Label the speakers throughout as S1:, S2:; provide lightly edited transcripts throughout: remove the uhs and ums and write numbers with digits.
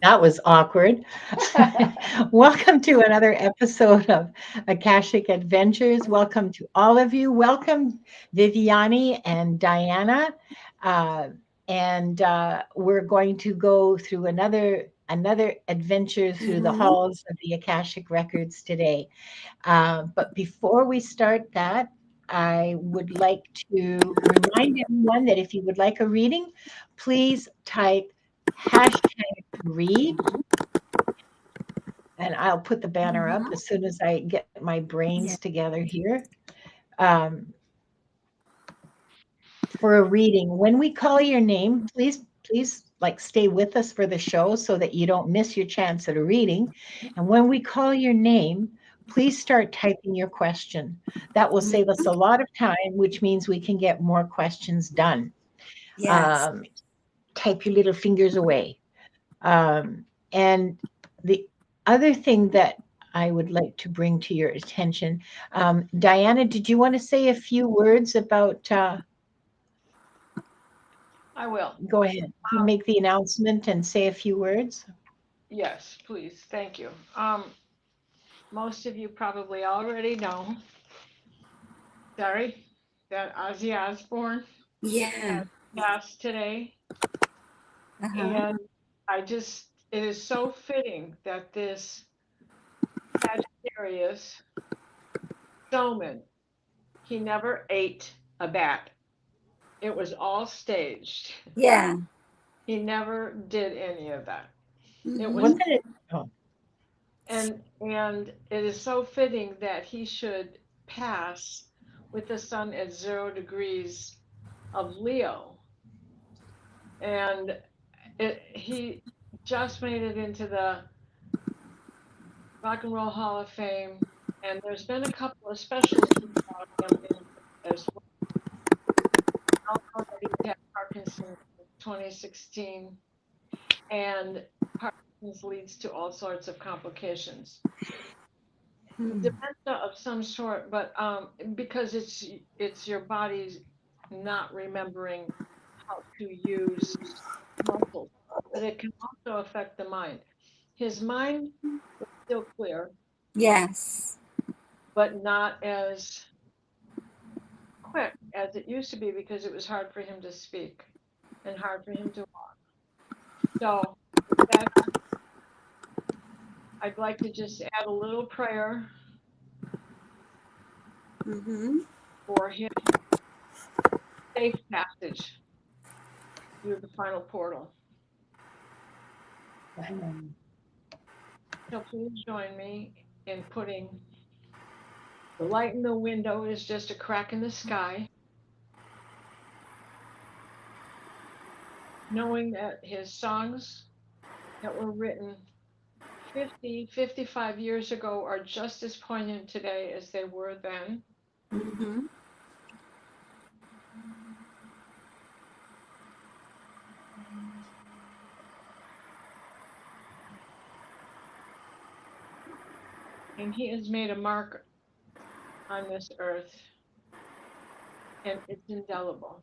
S1: That was awkward. Welcome to another episode of Akashic Adventures. Welcome to all of you. Welcome, Viviani and Diana. Uh, and we're going to go through another adventure through the
S2: Mm-hmm.
S1: halls of the Akashic Records today. But before we start that, I would like to remind everyone that if you would like a reading, please type #read, and I'll put the banner up
S2: Mm-hmm.
S1: as soon as I get my brains
S2: Yeah.
S1: together here. Um, for a reading, when we call your name, please like stay with us for the show so that you don't miss your chance at a reading. And when we call your name, please start typing your question. That will save us
S2: Mm-hmm.
S1: a lot of time, which means we can get more questions done.
S2: Yes.
S1: Um, Type your little fingers away. And the other thing that I would like to bring to your attention, Diana, did you want to say a few words about?
S3: I will.
S1: Go ahead. You make the announcement and say a few words.
S3: Yes, please. Thank you. Most of you probably already know, sorry, that Ozzy Osbourne
S2: Yeah.
S3: has passed today.
S2: Uh-huh.
S3: And it is so fitting that this Sagittarius showman, he never ate a bat. It was all staged.
S2: Yeah.
S3: He never did any of that. It was,
S2: Mm-hmm.
S1: Wasn't it? Oh,
S3: and it is so fitting that he should pass with the sun at 0 degrees of Leo. And he just made it into the Rock and Roll Hall of Fame. And there's been a couple of specials about him as well. Also that he had Parkinson's in 2016, and Parkinson's leads to all sorts of complications.
S2: Mm-hmm.
S3: Dementia of some sort, but because it's your body's not remembering how to use muscles, but it can also affect the mind. His mind was still clear,
S2: Yes.
S3: but not as quick as it used to be because it was hard for him to speak and hard for him to walk. So with that, I'd like to just add a little prayer
S2: Mm-hmm.
S3: for his safe passage through the final portal. So please join me in putting the light in the window is just a crack in the sky, knowing that his songs that were written 50, 55 years ago are just as poignant today as they were then.
S2: Mm-hmm.
S3: And he has made a mark on this earth, and it's indelible.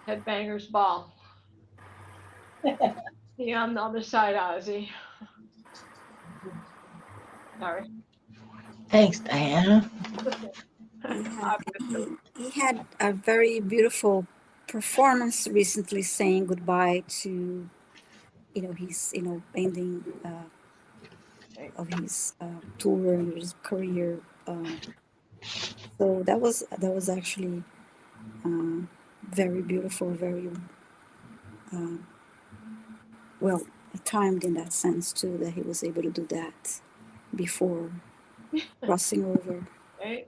S3: Headbangers Ball. See you on the other side, Ozzy. Sorry.
S1: thanks, Diana.
S2: Yeah.
S3: Obviously.
S2: He had a very beautiful performance recently, saying goodbye to his ending of his tour and his career. Um, so that was actually uh, very beautiful, very uh, well timed in that sense too, that he was able to do that before crossing over.
S3: Right?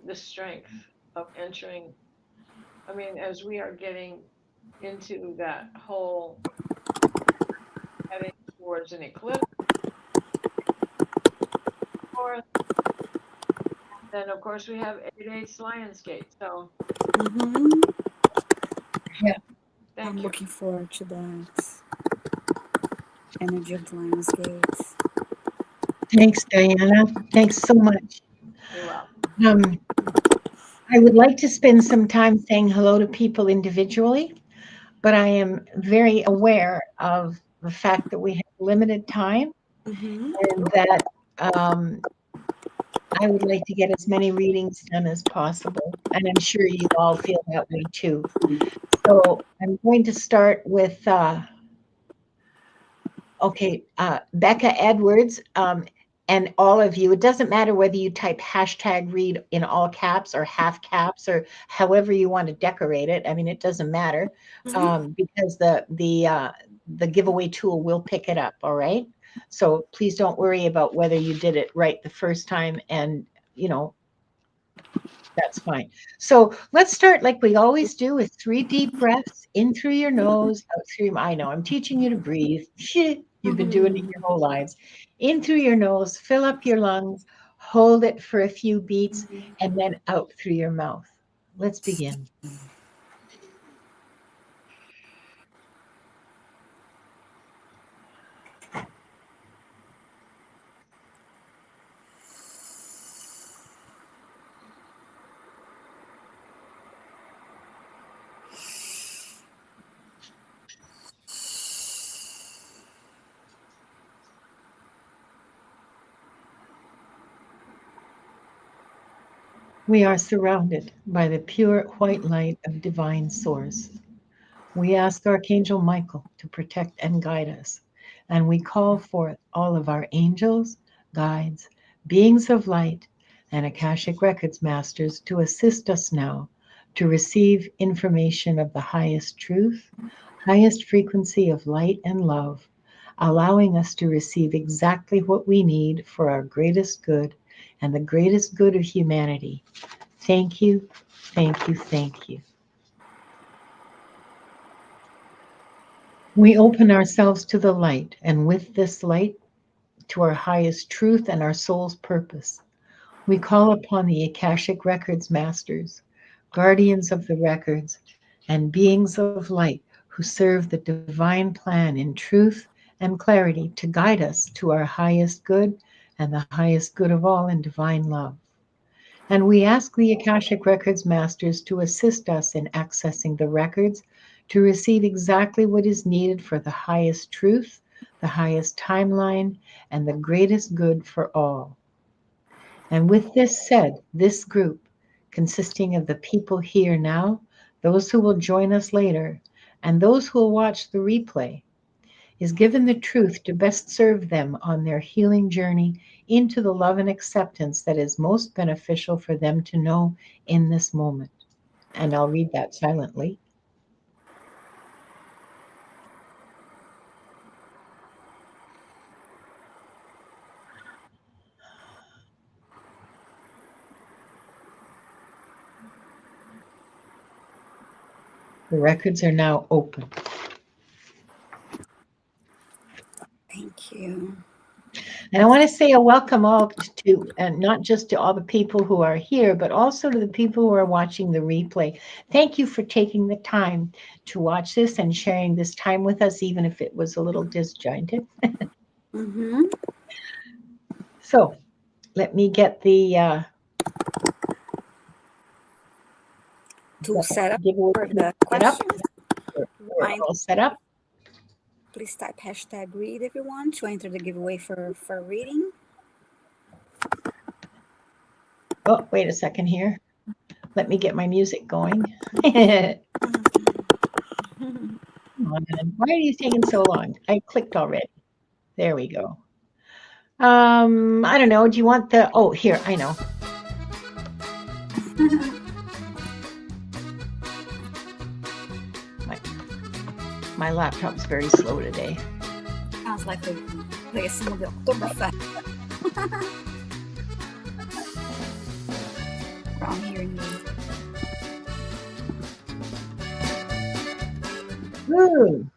S3: The strength of entering. I mean, as we are getting into that whole heading towards an eclipse, or then of course we have 8/8 Lionsgate. So
S2: Hmm.
S1: Yeah.
S2: I'm
S3: thank you.
S2: looking forward to that energy of the Lionsgate.
S1: Thanks, Diana. Thanks so much.
S3: You're welcome.
S1: I would like to spend some time saying hello to people individually. but I am very aware of the fact that we have limited time
S2: Mm-hmm.
S1: and that um, I would like to get as many readings done as possible. And I'm sure you all feel that way too. So I'm going to start with, Becca Edwards, and all of you. It doesn't matter whether you type hashtag read in all caps or half caps or however you want to decorate it. I mean, it doesn't matter
S2: Mm-hmm.
S1: because the giveaway tool will pick it up. All right. So please don't worry about whether you did it right the first time, and you know that's fine. So let's start like we always do with 3 deep breaths in through your nose, out through your, I know I'm teaching you to breathe. You've been doing it
S2: Mm-hmm.
S1: your whole lives. In through your nose, fill up your lungs, hold it for a few beats, and then out through your mouth. Let's begin. We are surrounded by the pure white light of divine source. We ask Archangel Michael to protect and guide us, and we call forth all of our angels, guides, beings of light, and Akashic Records masters to assist us now to receive information of the highest truth, highest frequency of light and love, allowing us to receive exactly what we need for our greatest good and the greatest good of humanity. Thank you, thank you, thank you. We open ourselves to the light, and with this light, to our highest truth and our soul's purpose. We call upon the Akashic Records masters, guardians of the records, and beings of light who serve the divine plan in truth and clarity to guide us to our highest good and the highest good of all in divine love. And we ask the Akashic Records masters to assist us in accessing the records to receive exactly what is needed for the highest truth, the highest timeline, and the greatest good for all. And with this said, this group, consisting of the people here now, those who will join us later, and those who will watch the replay, is given the truth to best serve them on their healing journey into the love and acceptance that is most beneficial for them to know in this moment. And I'll read that silently. The records are now open.
S2: Thank you.
S1: And I want to say a welcome all to, and not just to all the people who are here, but also to the people who are watching the replay. Thank you for taking the time to watch this and sharing this time with us, even if it was a little disjointed.
S2: Mm-hmm.
S1: So let me get the
S2: To set up
S1: giveaway
S2: for the
S1: set up.
S2: questions,
S1: We're all set up.
S2: please type hashtag read if you want to enter the giveaway for reading.
S1: Oh, wait a second here. Let me get my music going. Come on, why are you taking so long? I clicked already. There we go. I don't know. Do you want the, oh, here, I know. My laptop's very slow today.
S2: Sounds like a some of the Oktoberfest. Around here in
S1: Ooh.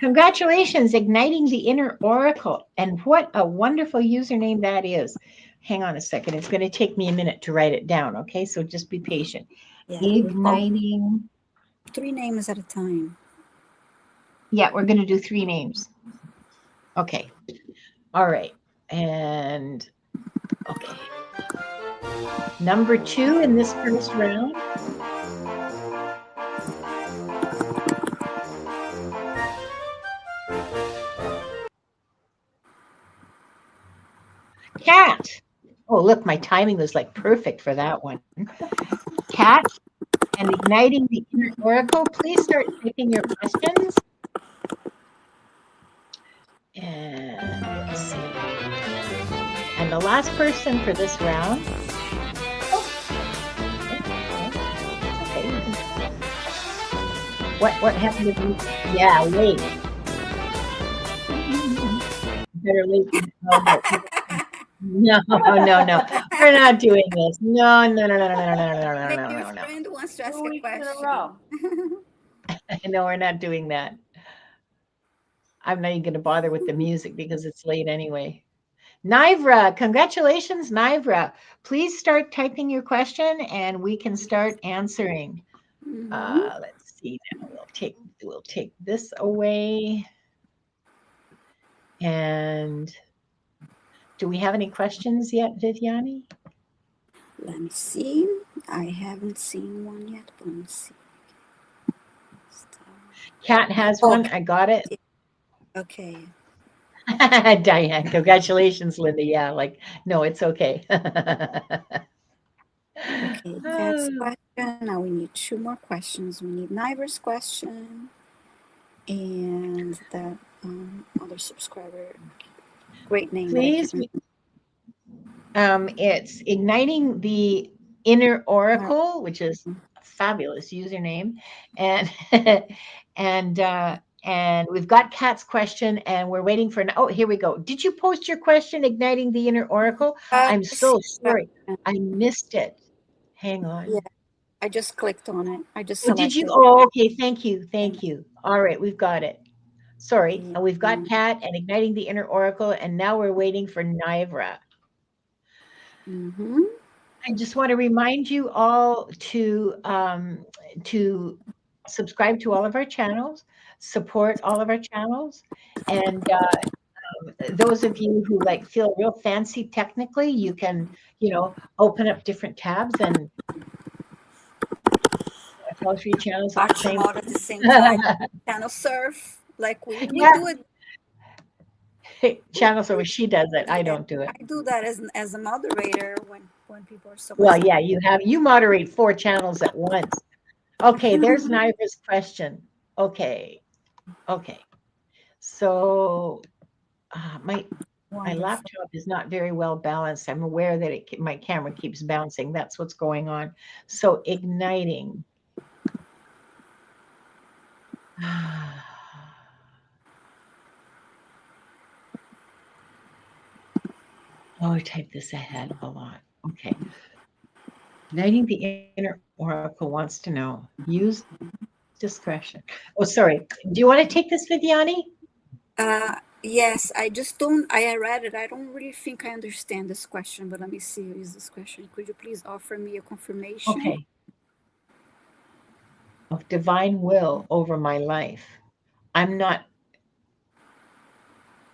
S1: Congratulations, igniting the inner oracle. And what a wonderful username that is. Hang on a second. It's going to take me a minute to write it down. Okay. So just be patient.
S2: yeah,
S1: Igniting.
S2: 3 names at a time.
S1: Yeah, we're going to do 3 names. Okay. All right. And okay. Number 2 in this first round. Cat. Oh, look, my timing was like perfect for that one. Cat and igniting the inner oracle. Please start taking your questions. And let's see. And the last person for this round. Oh, okay. What happened with you? Yeah, wait. Better late. No, no. We're not doing this. No.
S2: Maybe your friend wants to ask
S3: 2
S2: a
S3: weeks in a
S2: question.
S3: row.
S1: No, we're not doing that. I'm not even going to bother with the music because it's late anyway. Nivra, congratulations, Nivra. Please start typing your question and we can start answering. Let's see now. We'll take this away. And do we have any questions yet, Viviani?
S2: Let me see. I haven't seen one yet, but let me see.
S1: Kat has one. I got it.
S2: Okay.
S1: Diane, congratulations, Linda. Yeah, like, no, it's okay.
S2: Okay, Kat's question. Now we need 2 more questions. We need Niver's question and that other subscriber. Great name.
S1: Please. It's igniting the inner oracle, which is a fabulous username, and and we've got Kat's question, and we're waiting for. Oh, here we go. Did you post your question, igniting the inner oracle? I'm so sorry, I missed it. Hang on.
S2: Yeah, I just clicked on it. I just
S1: Oh,
S2: selected.
S1: did you? Oh, okay. Thank you. All right, we've got it. Sorry, we've got Kat and igniting the inner oracle, and now we're waiting for Nivra. I just want to remind you all to subscribe to all of our channels, support all of our channels, and those of you who like feel real fancy technically, you can open up different tabs and watch all 3 channels at the same
S2: time. At the same time. Channel surf like we do it.
S1: Channel surf. She does it. I don't do it.
S2: I do that as a moderator when people are so.
S1: Well, yeah, you moderate 4 channels at once. Okay, there's Nivra's question. Okay. So my laptop is not very well balanced. I'm aware that my camera keeps bouncing. That's what's going on. So igniting. Oh, I typed this ahead a lot. Okay. Igniting the inner oracle wants to know. Use discretion. Oh, sorry. Do you want to take this, Viviani?
S2: Yes, I just don't. I read it. I don't really think I understand this question, but let me see. Use this question. Could you please offer me a confirmation?
S1: Okay. Of divine will over my life. I'm not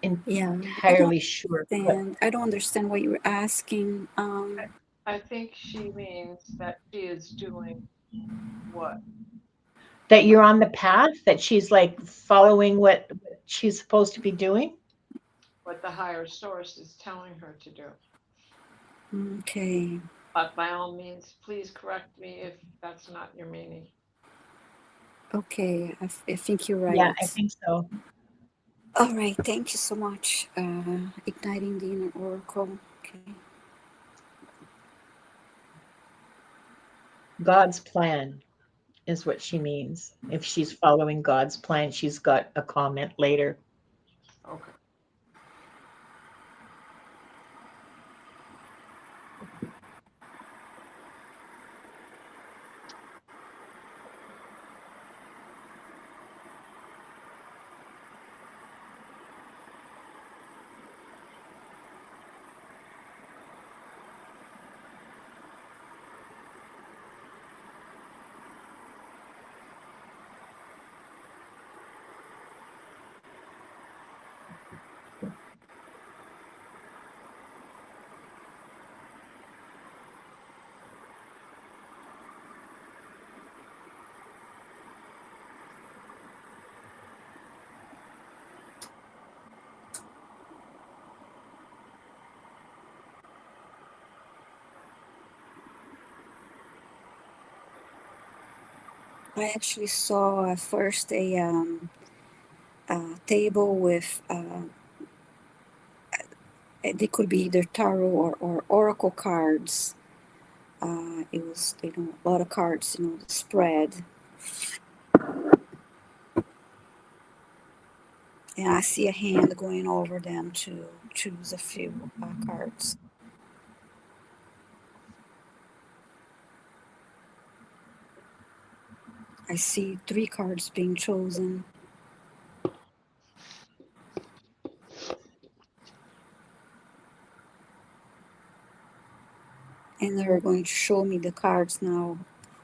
S1: entirely sure.
S2: I don't understand what you were asking.
S3: I think she means that she is doing what?
S1: That you're on the path, that she's like following what she's supposed to be doing?
S3: What the higher source is telling her to do.
S2: Okay.
S3: But by all means, please correct me if that's not your meaning.
S2: Okay, I think you're right.
S1: Yeah, I think so.
S2: All right, thank you so much. Igniting the inner oracle. Okay.
S1: God's plan is what she means. If she's following God's plan, she's got a comment later.
S3: Okay.
S2: I actually saw first a table with they could be either tarot or oracle cards. It was a lot of cards, the spread, and I see a hand going over them to choose a few cards. I see 3 cards being chosen. And they're going to show me the cards now.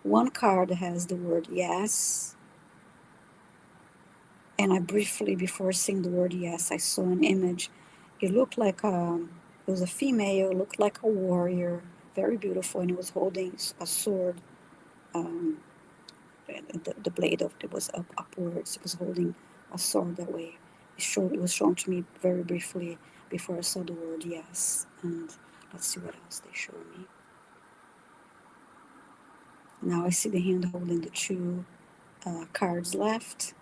S2: One card has the word yes. And I briefly, before seeing the word yes, I saw an image. It looked like it was a female, looked like a warrior, very beautiful, and it was holding a sword. Um, the blade of it was upwards. It was holding a sword that way. It was shown to me very briefly before I saw the word yes. And let's see what else they show me. Now I see the hand holding the 2 cards left,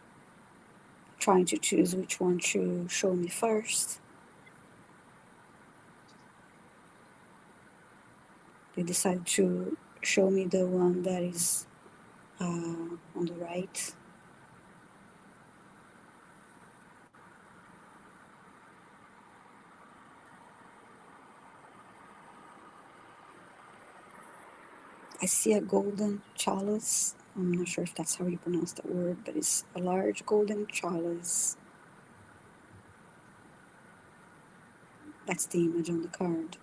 S2: trying to choose which one to show me first. They decided to show me the one that is on the right. I see a golden chalice. I'm not sure if that's how you pronounce that word, but it's a large golden chalice. That's the image on the card.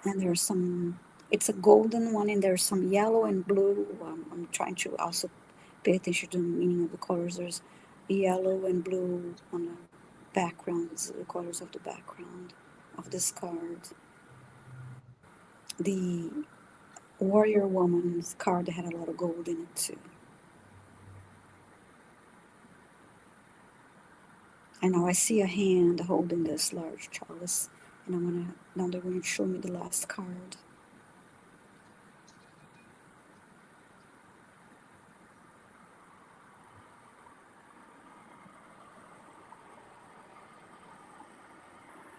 S2: And there's it's a golden one, and there's some yellow and blue. I'm trying to also pay attention to the meaning of the colors. There's yellow and blue on the background. These are the colors of the background of this card. The warrior woman's card had a lot of gold in it too. And now I see a hand holding this large chalice, and now they're going to show me the last card.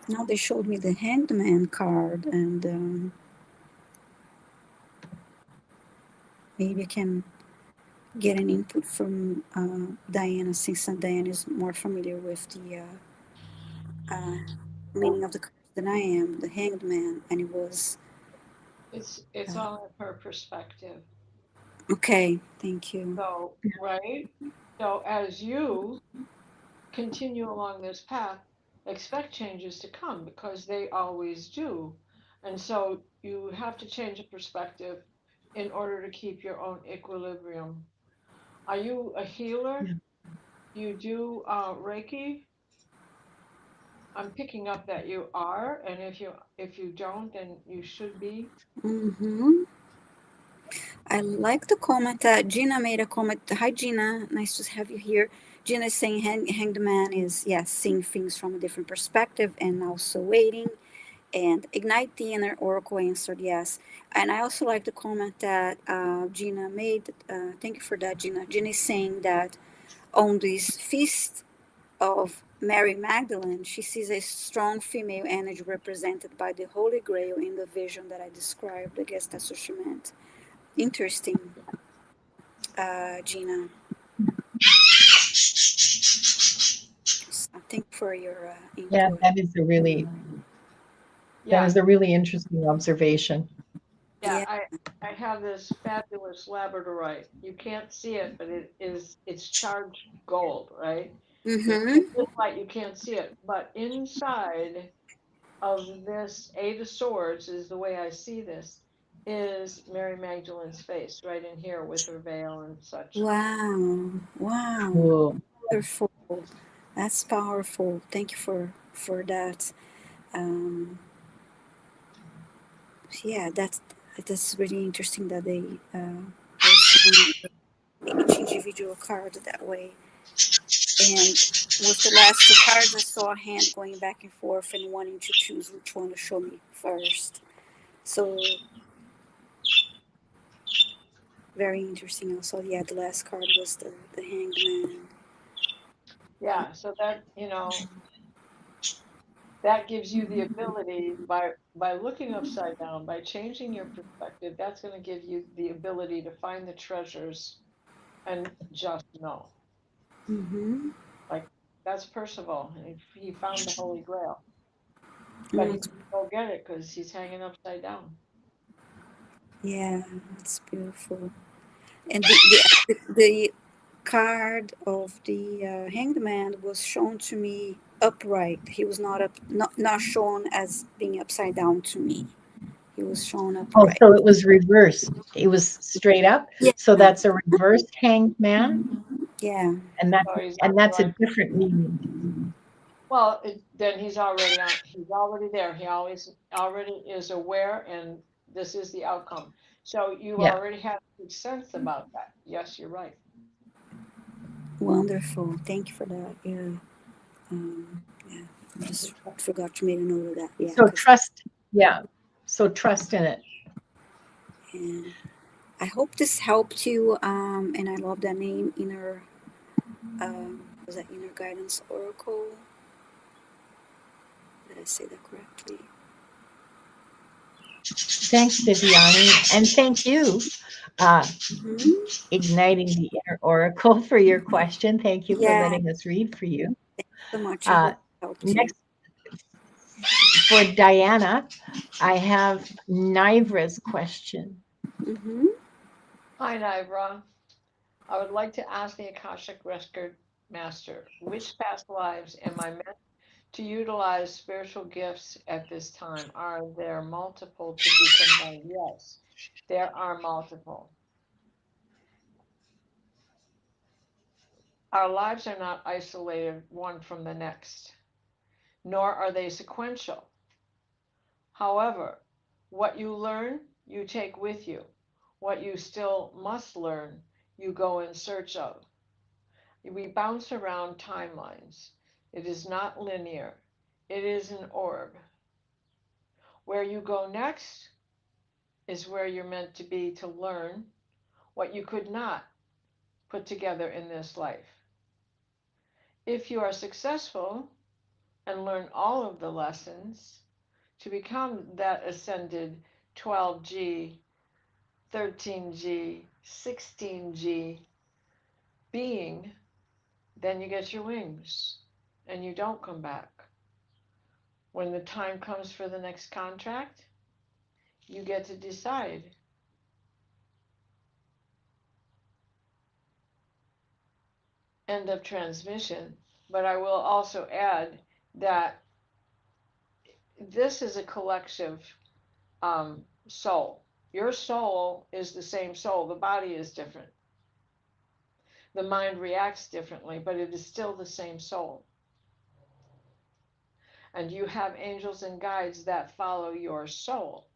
S2: Now they showed me the Hanged Man card, and maybe I can get an input from Diana, since Diana is more familiar with the uh, meaning of the cards than I am. The Hanged Man, and it was
S3: It's
S2: uh,
S3: all in her perspective.
S2: okay. Thank you.
S3: So, right? So as you continue along this path, expect changes to come because they always do. And so you have to change a perspective in order to keep your own equilibrium. Are you a healer? You do Reiki? I'm picking up that you are, and if you don't, then you should be.
S2: Mm-hmm. I like the comment that Gina made a comment. Hi, Gina. Nice to have you here. Gina is saying Hanged Man is, yes, seeing things from a different perspective and also waiting. And Ignite the Inner Oracle answered yes. And I also like the comment that Gina made. Thank you for that, Gina. Gina is saying that on this feast of Mary Magdalene, she sees a strong female energy represented by the Holy Grail in the vision that I described. I guess that's what she meant. Interesting, Gina. Thank you for your
S1: Yeah,
S2: input.
S1: that
S3: Yeah,
S1: is a really interesting observation.
S3: yeah.
S2: Yeah.
S3: I have this fabulous labradorite. You can't see it, but it's charged gold, right? In
S2: Mm-hmm.
S3: this light, you can't see it, but inside of this Eight of Swords is the way I see this, is Mary Magdalene's face right in here with her veil and such.
S2: Wow. Wow.
S1: Cool.
S2: Wonderful. That's powerful. Thank you for that. Um, yeah, that's really interesting that they are showing each individual card that way. And with the last two cards, I saw a hand going back and forth and wanting to choose which one to show me first. So very interesting. Also, yeah, the last card was the Hanged Man.
S3: Yeah, so that, that gives you the ability by looking upside down, by changing your perspective, that's going to give you the ability to find the treasures and just know.
S2: Mm-hmm.
S3: Like that's Percival. He found the Holy Grail, but he
S2: Mm,
S3: couldn't go get it because he's hanging upside down.
S2: yeah, it's beautiful. And the card of the Hanged Man was shown to me upright. He was not shown as being upside down to me. He was shown
S1: Oh,
S2: upright.
S1: so it was reversed. It was straight up.
S2: Yeah,
S1: So that's a reversed hanged man,
S2: yeah.
S1: and that's
S3: So he's on
S1: and
S3: the
S1: that's a
S3: right.
S1: different meaning.
S3: Well, then he's already on. He's already there. He always already is aware, and this is the outcome. So you
S1: Yeah.
S3: already have a good sense about that. Yes, you're right.
S2: Wonderful. Thank you for that. Yeah. Yeah. I just forgot to make a note of that. Yeah,
S1: So
S2: because
S1: trust. Yeah. So trust in it.
S2: and I hope this helped you. And I love that name, Inner. Was that Inner Guidance Oracle? Did I say that correctly?
S1: Thanks, Viviani, and thank you, uh,
S2: Mm-hmm.
S1: igniting the inner oracle for your question. Thank you for
S2: Yeah.
S1: letting us read for you.
S2: So much. I
S1: Uh,
S2: hope it helped you.
S1: Next, for Diana, I have Nivra's question.
S2: Mm-hmm.
S3: Hi, Nivra. I would like to ask the Akashic Record Master, which past lives am I meant to utilize spiritual gifts at this time? Are there multiple to be combined? Yes, there are multiple. Our lives are not isolated one from the next, nor are they sequential. However, what you learn, you take with you. What you still must learn, you go in search of. We bounce around timelines. It is not linear, it is an orb. Where you go next is where you're meant to be to learn what you could not put together in this life. If you are successful and learn all of the lessons to become that ascended 12G, 13G, 16G being, then you get your wings and you don't come back. When the time comes for the next contract, you get to decide. End of transmission. But I will also add that this is a collective soul. Your soul is the same soul. The body is different. The mind reacts differently, but it is still the same soul. And you have angels and guides that follow your soul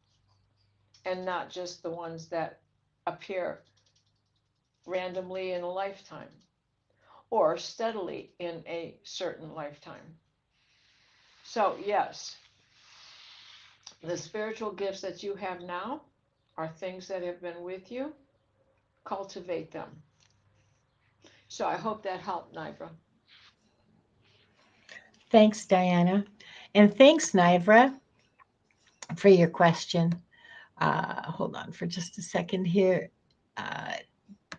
S3: and not just the ones that appear randomly in a lifetime or steadily in a certain lifetime. So, yes, the spiritual gifts that you have now are things that have been with you. Cultivate them. So, I hope that helped, Nivra.
S1: Thanks, Diana. And thanks, Nivra, for your question. Hold on for just a second here. Uh,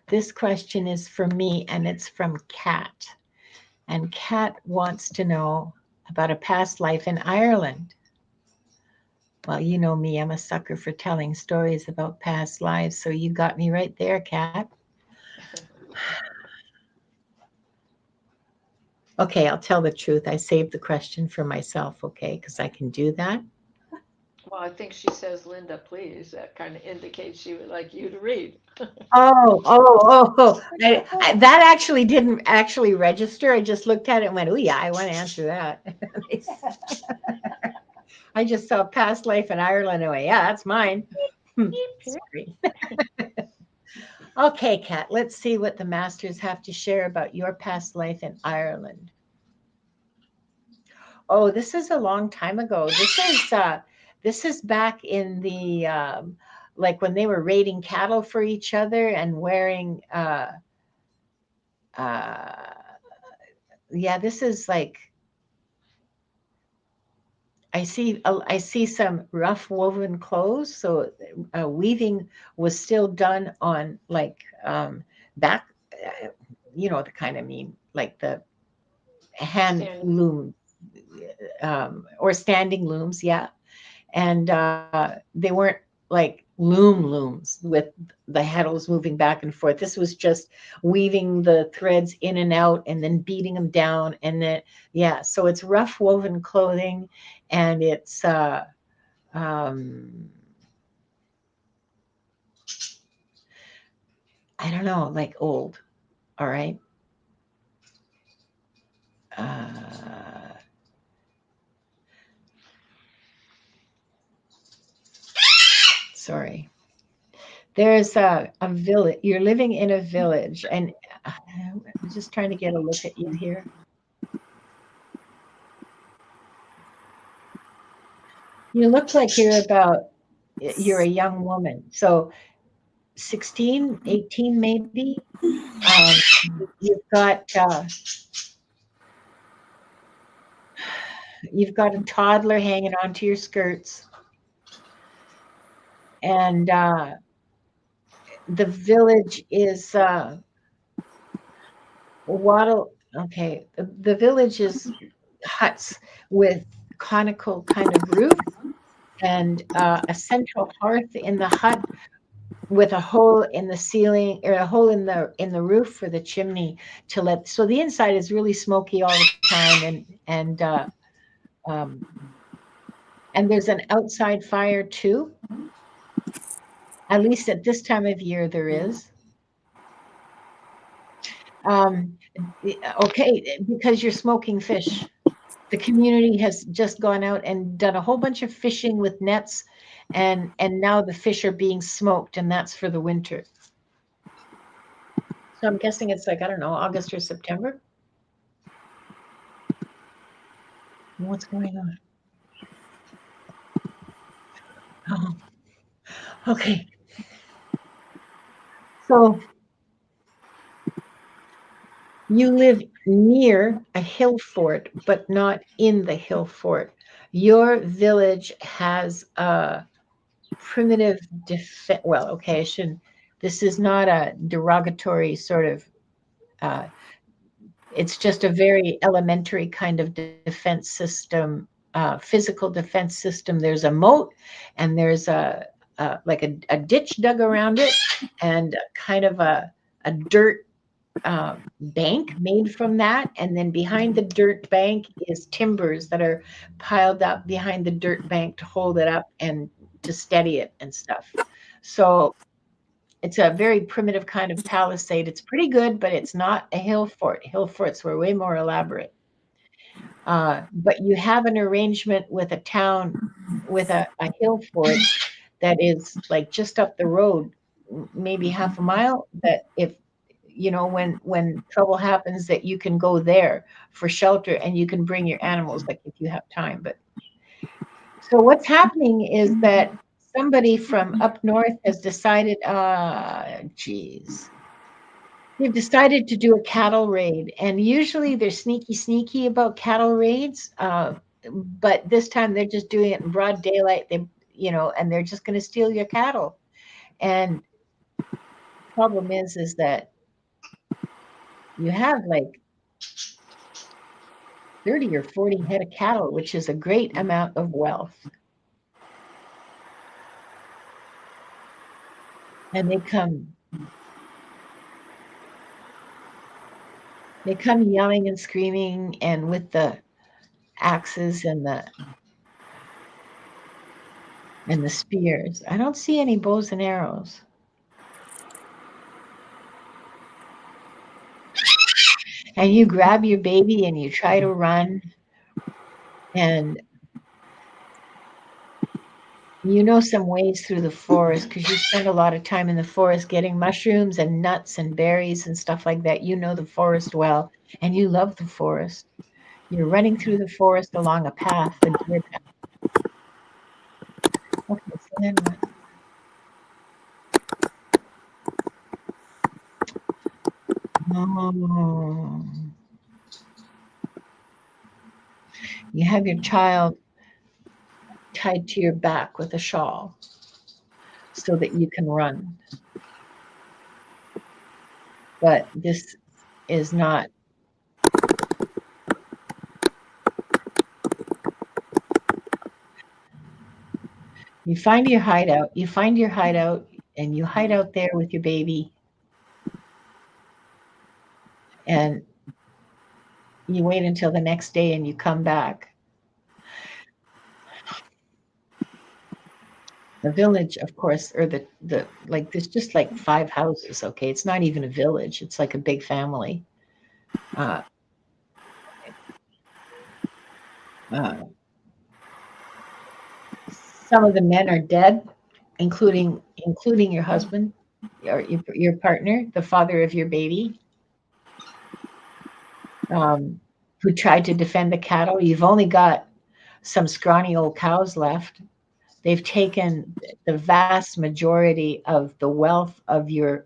S1: this question is for me, and it's from Kat. And Kat wants to know about a past life in Ireland. Well, you know me, I'm a sucker for telling stories about past lives, so you got me right there, Kat. Okay, I'll tell the truth. I saved the question for myself, okay, because I can do that.
S3: Well, I think she says, Linda, please. That kind of indicates she would like you to read.
S1: That actually didn't actually register. I just looked at it and went, oh, yeah, I want to answer that. I just saw past life in Ireland. I went, yeah, that's mine. Sorry. Okay, Kat, let's see what the masters have to share about your past life in Ireland. Oh, this is a long time ago. This is back in the like when they were raiding cattle for each other and wearing uh yeah, this is like I see some rough woven clothes. So weaving was still done on like back, uh, the kind of mean like the hand
S3: Stand.
S1: loom or standing looms, yeah. And they weren't like looms with the heddles moving back and forth. This was just weaving the threads in and out and then beating them down. And then, yeah, so it's rough woven clothing and it's, um, I don't know, like old. All right. Uh, Sorry. There's a village. You're living in a village, and I'm just trying to get a look at you here. You look like you're a young woman. So 16, 18 maybe. Um, you've got a toddler hanging onto your skirts, and the village is wattle. Okay, the village is huts with conical kind of roof and a central hearth in the hut with a hole in the ceiling or a hole in the roof for the chimney to let. So the inside is really smoky all the time, um, and there's an outside fire too. At least at this time of year there is. Um, okay, because you're smoking fish. The community has just gone out and done a whole bunch of fishing with nets, and now the fish are being smoked, and that's for the winter. So I'm guessing it's like, I don't know, August or September. What's going on? Oh, okay. So you live near a hill fort, but not in the hill fort. Your village has a primitive defense. Well, okay, I shouldn't. This is not a derogatory sort of. Uh, it's just a very elementary kind of defense system, physical defense system. There's a moat, and there's like a ditch dug around it, and kind of a dirt bank made from that. And then behind the dirt bank is timbers that are piled up behind the dirt bank to hold it up and to steady it and stuff. So it's a very primitive kind of palisade. It's pretty good, but it's not a hill fort. Hill forts were way more elaborate. But you have an arrangement with a town with a hill fort that is like just up the road, maybe half a mile. That if when trouble happens, that you can go there for shelter and you can bring your animals, like if you have time. But so what's happening is that somebody from up north has decided, geez, they've decided to do a cattle raid, and usually they're sneaky about cattle raids. But this time they're just doing it in broad daylight. And they're just going to steal your cattle. And problem is that you have like 30 or 40 head of cattle, which is a great amount of wealth. And they come yelling and screaming and with the axes and the spears. I don't see any bows and arrows. And you grab your baby and you try to run, and you know some ways through the forest because you spend a lot of time in the forest getting mushrooms and nuts and berries and stuff like that. You know the forest well, and you love the forest. You're running through the forest along a path, a deer path. Okay, so then what? Oh, you have your child tied to your back with a shawl so that you can run. But this is not. You find your hideout. You find your hideout, and you hide out there with your baby. And you wait until the next day, and you come back. The village, of course, or the like. There's just like 5 houses. Okay, it's not even a village. It's like a big family. Uh, uh, some of the men are dead, including your husband, or your partner, the father of your baby, who tried to defend the cattle. You've only got some scrawny old cows left. They've taken the vast majority of the wealth of your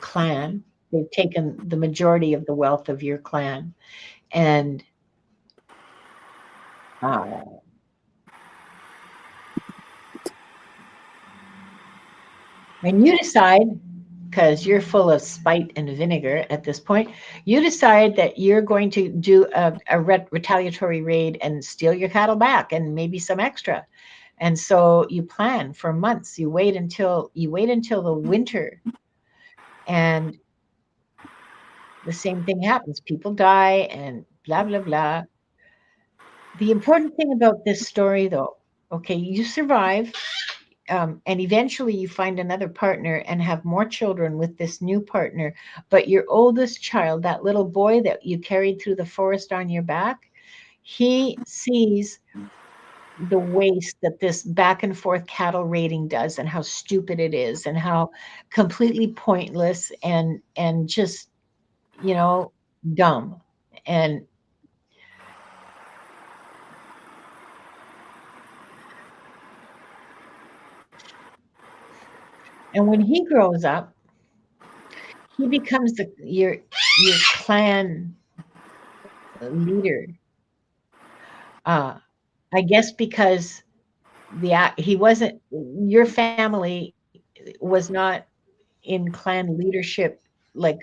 S1: clan. They've taken the majority of the wealth of your clan, and uh, and you decide, because you're full of spite and vinegar at this point, you decide that you're going to do a retaliatory raid and steal your cattle back and maybe some extra. And so you plan for months. You wait until the winter, and the same thing happens. People die and blah blah blah. The important thing about this story, though, okay, you survive, and eventually you find another partner and have more children with this new partner. But your oldest child, that little boy that you carried through the forest on your back, he sees the waste that this back and forth cattle raiding does, and how stupid it is, and how completely pointless and just, you know, dumb. And when he grows up, he becomes your clan leader. Uh, I guess because he wasn't, your family was not in clan leadership, like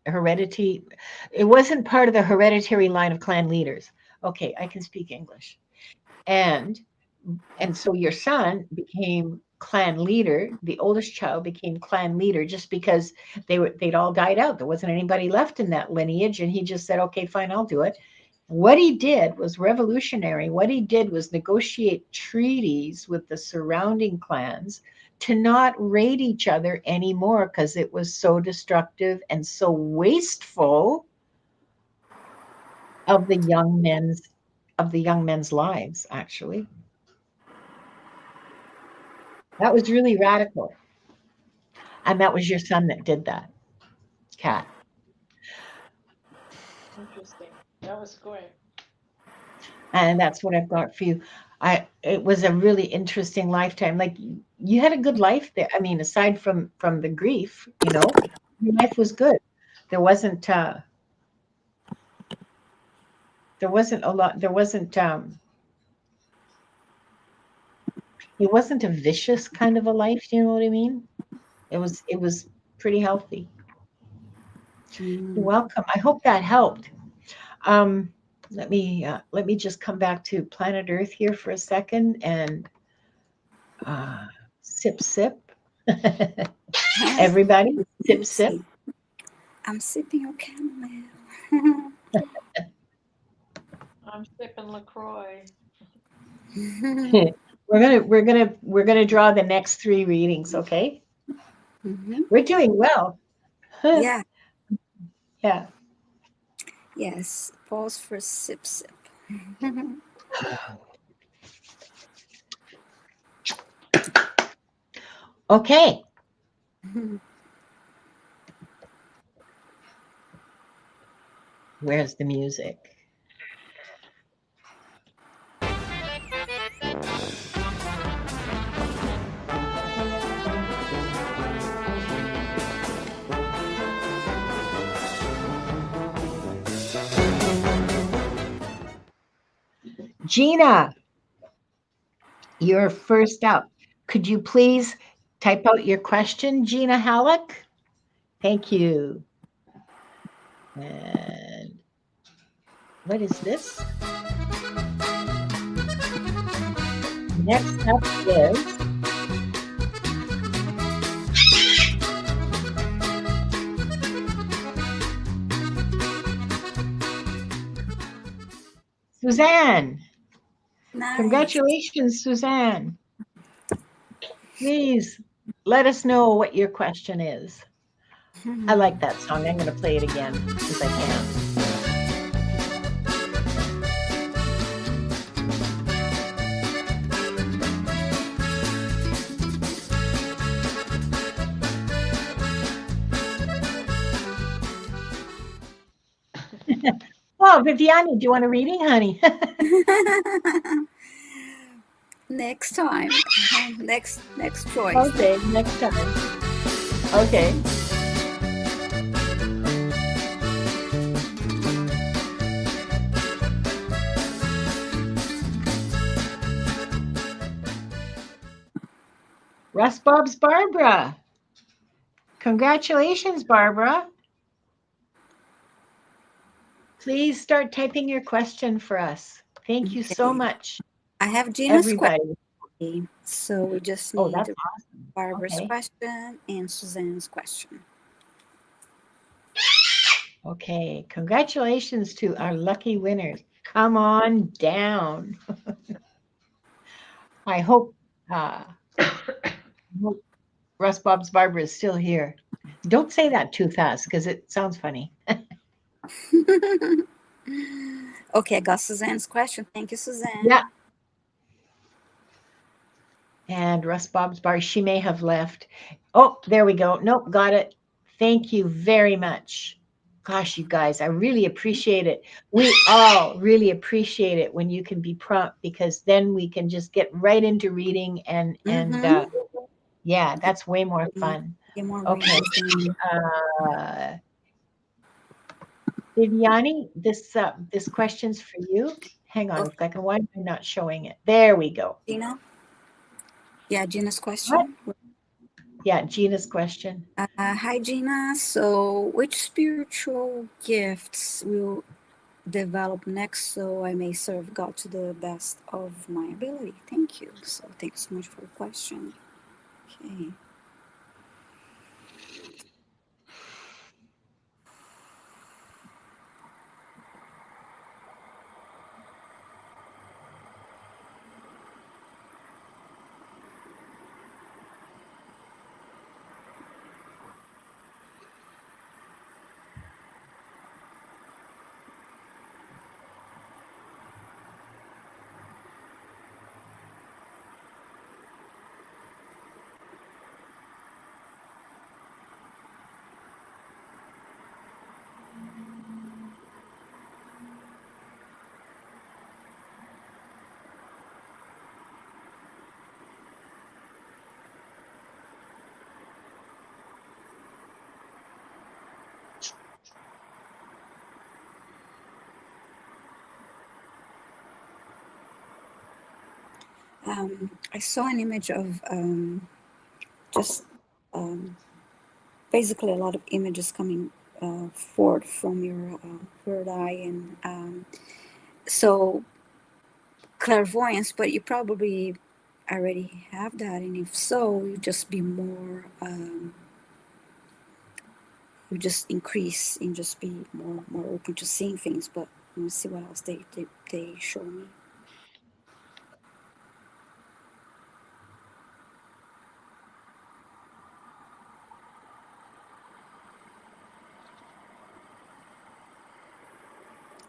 S1: heredity. It wasn't part of the hereditary line of clan leaders. Okay, I can speak English. And so your son became clan leader. The oldest child became clan leader just because they'd all died out. There wasn't anybody left in that lineage, and he just said, okay, fine, I'll do it. What he did was revolutionary. What he did was negotiate treaties with the surrounding clans to not raid each other anymore, because it was so destructive and so wasteful of the young men's lives, actually. That was really radical. And that was your son that did that, Kat.
S3: Interesting. That was great.
S1: And that's what I've got for you. It was a really interesting lifetime. Like, you had a good life there. I mean, aside from the grief, your life was good. There wasn't there wasn't a lot. There wasn't it wasn't a vicious kind of a life. Do you know what I mean? It was pretty healthy. You're welcome. I hope that helped. Um, let me just come back to planet Earth here for a second, and uh, sip sip.
S2: Yes,
S1: Everybody, sip sip.
S2: I'm sipping your chamomile.
S3: I'm sipping LaCroix.
S1: We're gonna draw the next 3 readings. Okay, we're doing well.
S2: Yeah,
S1: Yeah.
S2: yes. Pause for sip sip.
S1: Where's the music? Gina, you're first up. Could you please type out your question, Gina Halleck? Thank you. And what is this? Next up is Suzanne.
S2: Nice.
S1: Congratulations, Suzanne. Please let us know what your question is. I like that song. I'm going to play it again because I can. Oh, Viviani, do you want a reading, honey?
S2: Next time. Next choice.
S1: Okay, next time. Okay. Russ Bob's Barbara. Congratulations, Barbara. Please start typing your question for us. Thank you so much.
S2: I have Gina's
S1: Everybody.
S2: question. So we just
S1: Oh,
S2: need
S1: that's awesome.
S2: Barbara's
S1: Okay.
S2: question and Suzanne's question.
S1: Okay, congratulations to our lucky winners. Come on down. I hope Russ Bob's Barbara is still here. Don't say that too fast because it sounds funny.
S2: Okay, I got Suzanne's question. Thank you, Suzanne.
S1: Yeah. And Russ Bob's Bar, she may have left. Oh, there we go. Nope, got it. Thank you very much. Gosh, you guys, I really appreciate it. We all really appreciate it when you can be prompt because then we can just get right into reading and yeah, that's way more fun.
S2: Get more
S1: Okay.
S2: readings.
S1: Viviani, this question's for you. Hang on a second. Why am I not showing it? There we go.
S2: Gina? Yeah, Gina's question.
S1: What? Yeah, Gina's question.
S2: Hi, Gina. So, which spiritual gifts will develop next so I may serve God to the best of my ability? Thank you. So, thanks so much for the question. Okay. I saw an image of just basically a lot of images coming forth from your third eye, and so clairvoyance, but you probably already have that, and if so, you just be more you just increase and just be more open to seeing things. But let me see what else they show me.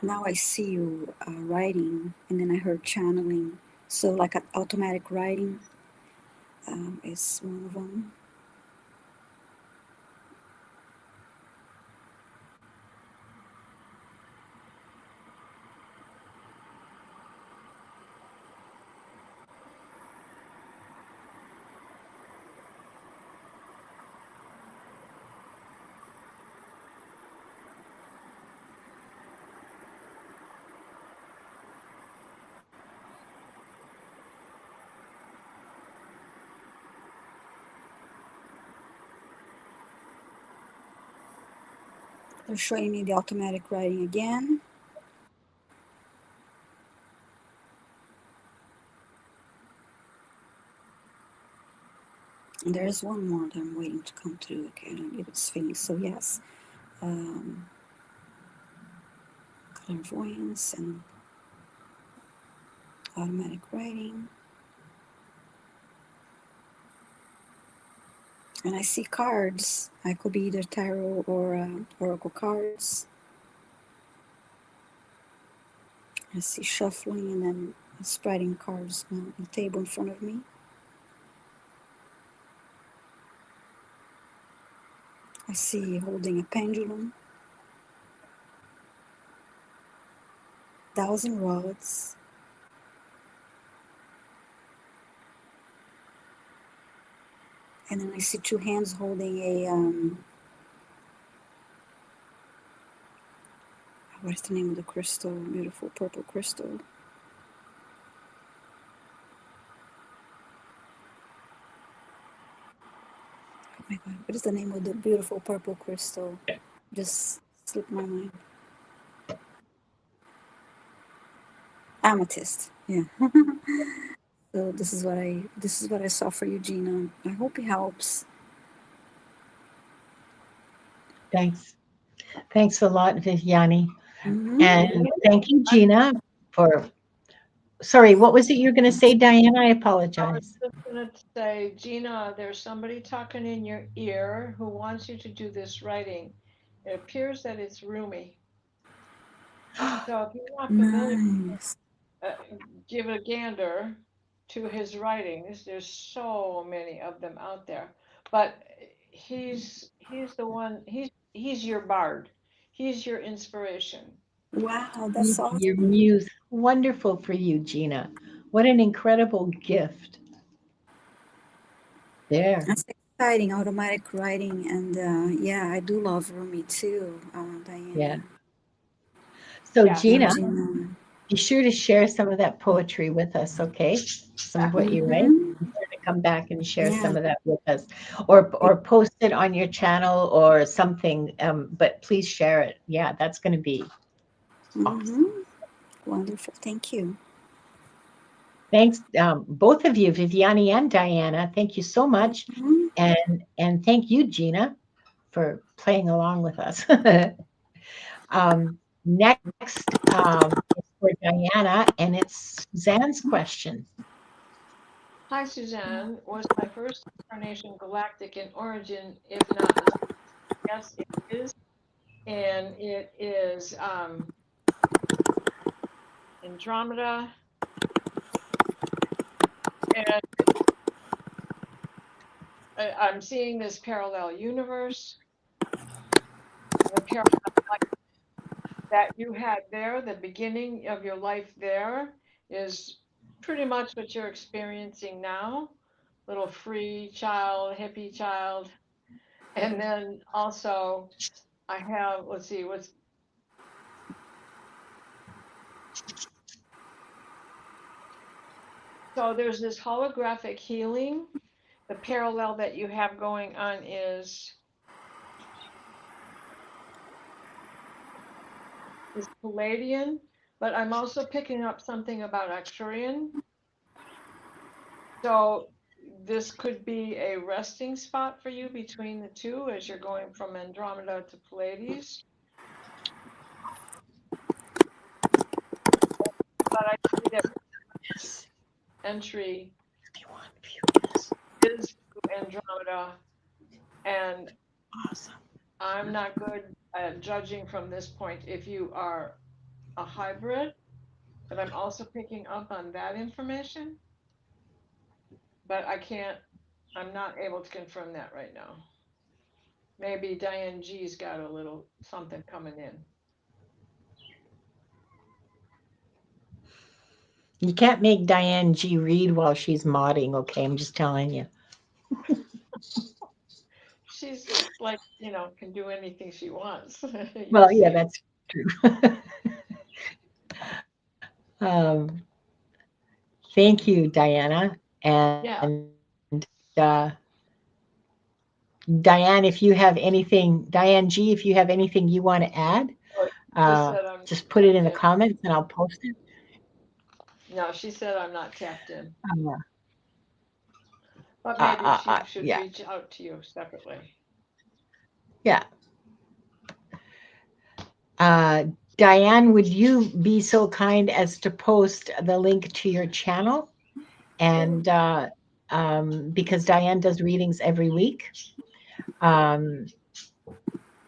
S2: Now I see you writing, and then I heard channeling. So like an automatic writing is one of them. They're showing me the automatic writing again. And there's one more that I'm waiting to come through. Okay, I don't get its face. So yes, um, clairvoyance and automatic writing. And I see cards. I could be either tarot or oracle cards. I see shuffling and then spreading cards on the table in front of me. I see holding a pendulum, 1,000 rods, and then I see two hands holding a what is the name of the crystal? Beautiful purple crystal. Oh my God, what is the name of the beautiful purple crystal? Just slipped my mind. Amethyst. Yeah. So this is what I saw for you, Gina. I hope it helps.
S1: Thanks. Thanks a lot, Viviani.
S2: Mm-hmm.
S1: And thank you, Gina, for. Sorry, what was it you were going to say, Diana? I
S3: I was
S1: apologize.
S3: just gonna say, Gina, there's somebody talking in your ear who wants you to do this writing. It appears that it's Rumi. So if you're not familiar,
S2: Nice.
S3: uh, give it a gander to his writings. There's so many of them out there, but he's the one. He's your bard. He's your inspiration.
S2: Wow, that's
S1: Your
S2: awesome.
S1: muse. Wonderful for you, Gina. What an incredible gift. There.
S2: That's exciting. Automatic writing, and yeah, I do love Rumi too,
S1: Yeah.
S2: Diana
S1: So,
S3: Yes,
S2: and
S1: Gina,
S2: Gina.
S1: be sure to share some of that poetry with us, okay? Some of what you write.
S2: Mm-hmm.
S1: Be sure to come back and share
S2: Yeah.
S1: some of that with us, or post it on your channel or something. But please share it. Yeah, that's going to be awesome.
S2: Mm-hmm. Wonderful. Thank you.
S1: Thanks, both of you, Viviani and Diana. Thank you so much,
S2: Mm-hmm.
S1: and thank you, Gina, for playing along with us. Next is for Diana, and it's Suzanne's question.
S3: Hi, Suzanne. Was my first incarnation galactic in origin? If not, yes, it is. And it is Andromeda. And I'm seeing this parallel universe, the parallel life that you had there, the beginning of your life there is pretty much what you're experiencing now. Little free child, hippie child. And then also I have, let's see, what's so there's this holographic healing. The parallel that you have going on is Palladian, but I'm also picking up something about Arcturian. So this could be a resting spot for you between the two as you're going from Andromeda to Pleiades. But I see that entry is to Andromeda, and
S1: Awesome.
S3: I'm not good at judging from this point if you are a hybrid, but I'm also picking up on that information. But I'm not able to confirm that right now. Maybe Diane G's got a little something coming in.
S1: You can't make Diane G read while she's modding, okay? I'm just telling you.
S3: She's like, can do anything she wants. You'll
S1: Well, yeah,
S3: see.
S1: that's true. um, Thank you, Diana. And
S3: Yeah.
S1: uh, Diane, if you have anything, Diane G, if you have anything you want to add,
S3: Oh, she said I'm
S1: just put it in
S3: tapped
S1: the
S3: in.
S1: comments and I'll post it.
S3: No, she said I'm not tapped in.
S1: Uh,
S3: But maybe she should
S1: yeah,
S3: reach out to you separately.
S1: yeah. Uh, Diane, would you be so kind as to post the link to your channel? And because Diane does readings every week um,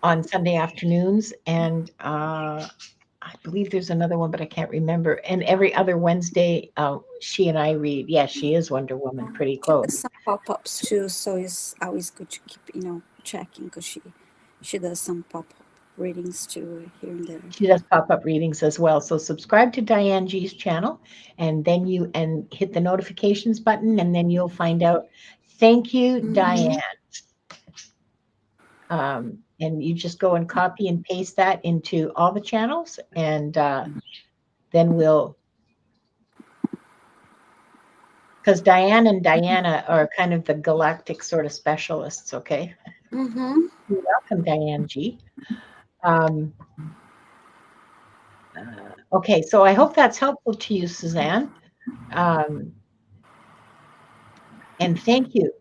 S1: on Sunday afternoons, and I believe there's another one, but I can't remember. And every other Wednesday, she and I read. Yes, she is Wonder Woman, pretty
S2: She does
S1: close.
S2: some pop-ups too, so it's always good to keep checking, because she does some pop-up readings too here and there.
S1: She does pop-up readings as well. So subscribe to Diane G's channel, and then you and hit the notifications button, and then you'll find out. Thank you, Diane.
S2: Mm-hmm.
S1: And you just go and copy and paste that into all the channels, and then we'll, because Diane and Diana are kind of the galactic sort of specialists. Okay,
S2: Mm-hmm.
S1: you're welcome, Diane G. Um, okay, so I hope that's helpful to you, Suzanne. Um, and thank you.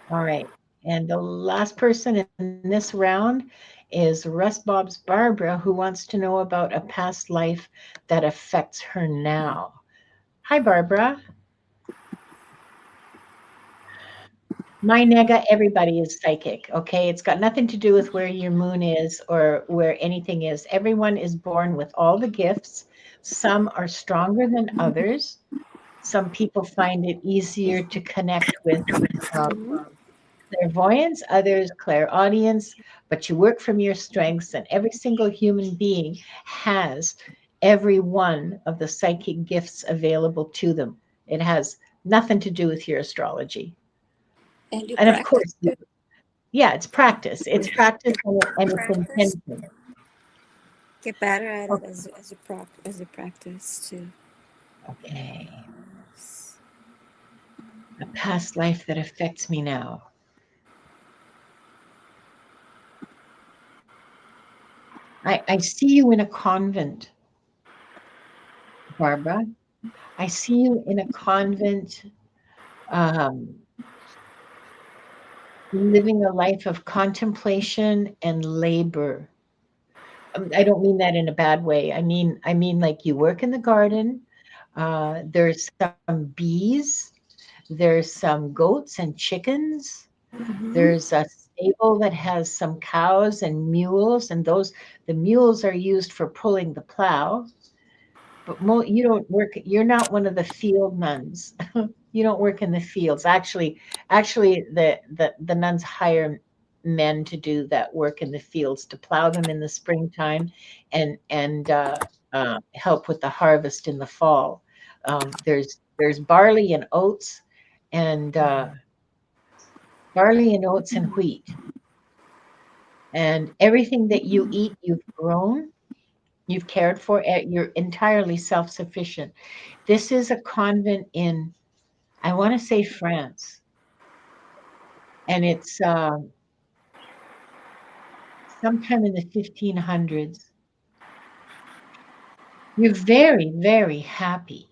S1: All right. And the last person in this round is Russ Bob's Barbara, who wants to know about a past life that affects her now. Hi, Barbara. My nega, everybody is psychic, okay? It's got nothing to do with where your moon is or where anything is. Everyone is born with all the gifts. Some are stronger than others. Some people find it easier to connect with
S2: Mm-hmm.
S1: clairvoyance, others clairaudience, but you work from your strengths, and every single human being has every one of the psychic gifts available to them. It has nothing to do with your astrology.
S2: And you
S1: And of
S2: practice
S1: course,
S2: too.
S1: yeah, it's practice. It's practice and it's
S2: Practice.
S1: intention.
S2: Get better at it
S1: Okay.
S2: as you practice too.
S1: Okay. A past life that affects me now. I see you in a convent, Barbara. I see you in a convent, um, living a life of contemplation and labor. I don't mean that in a bad way. I mean like you work in the garden. There's some bees. There's some goats and chickens.
S2: Mm-hmm.
S1: There's a stable that has some cows and mules, and the mules are used for pulling the plow. But you don't work. You're not one of the field nuns. You don't work in the fields. Actually, the nuns hire men to do that work in the fields to plow them in the springtime, and help with the harvest in the fall. There's barley and oats, and barley and oats and wheat, and everything that you eat, you've grown, you've cared for. You're entirely self-sufficient. This is a convent in, I want to say, France, and it's sometime in the 1500s. You're very, very happy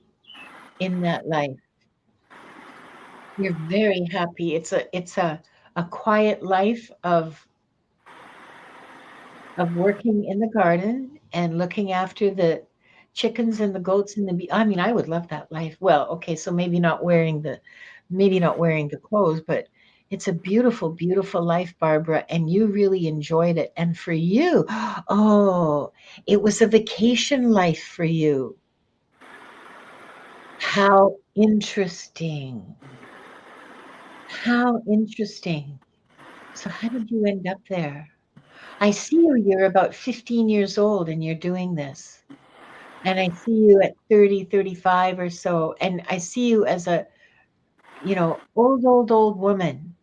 S1: in that life. You're very happy. It's a quiet life of working in the garden and looking after the chickens and the goats and the bee. I mean, I would love that life. Well, okay, so maybe not wearing the clothes, but it's a beautiful, beautiful life, Barbara, and you really enjoyed it. And for you, oh, it was a vacation life for you. How interesting. How interesting. So how did you end up there? I see you're about 15 years old and you're doing this. And I see you at 30, 35 or so. And I see you as a, old woman,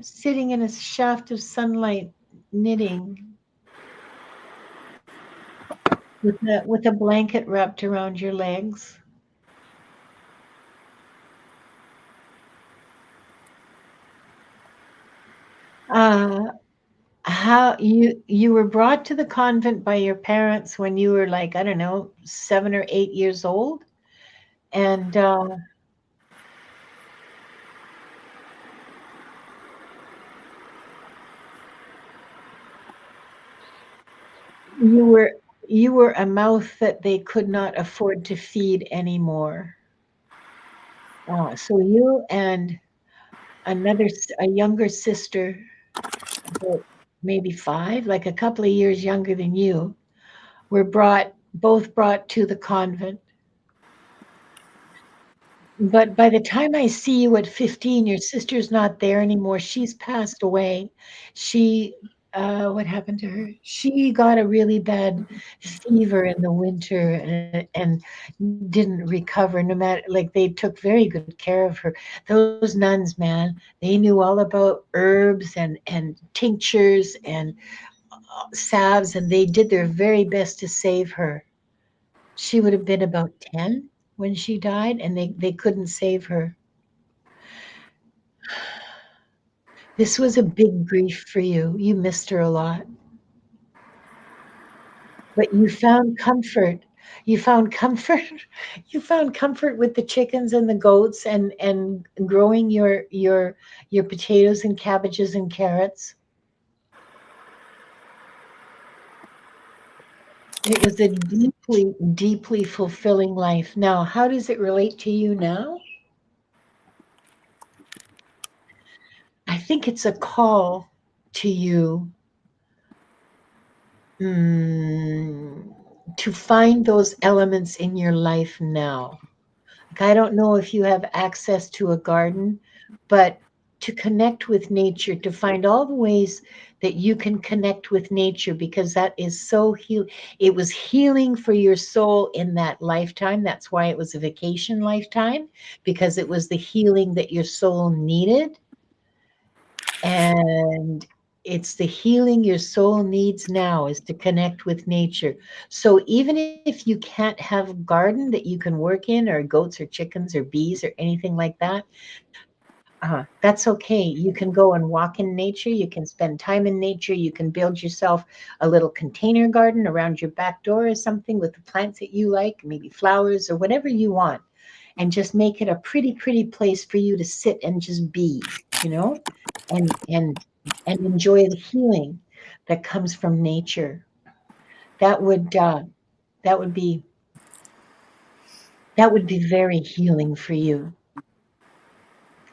S1: sitting in a shaft of sunlight, knitting with a blanket wrapped around your legs. Uh, how you were brought to the convent by your parents when you were like, I don't know, 7 or 8 years old, and you were you were a mouth that they could not afford to feed anymore. So you and a younger sister, about maybe five, like a couple of years younger than you, were both brought to the convent. But by the time I see you at 15, your sister's not there anymore. She's passed away. She, what happened to her? She got a really bad fever in the winter and didn't recover. No matter, like they took very good care of her. Those nuns, man, they knew all about herbs and tinctures and salves, and they did their very best to save her. She would have been about 10 when she died, and they couldn't save her. This was a big grief for you. You missed her a lot, but you found comfort. You found comfort. You found comfort with the chickens and the goats and growing your potatoes and cabbages and carrots. It was a deeply, deeply fulfilling life. Now, how does it relate to you now? I think it's a call to you, mm, to find those elements in your life now. Like, I don't know if you have access to a garden, but to connect with nature, to find all the ways that you can connect with nature, because that is so it was healing for your soul in that lifetime. That's why it was a vacation lifetime, because it was the healing that your soul needed. And it's the healing your soul needs now, is to connect with nature. So even if you can't have a garden that you can work in, or goats or chickens or bees or anything like that, that's okay. You can go and walk in nature. You can spend time in nature. You can build yourself a little container garden around your back door or something with the plants that you like, maybe flowers or whatever you want, and just make it a pretty, pretty place for you to sit and just be, you know, and enjoy the healing that comes from nature. That would that would be that would be very healing for you.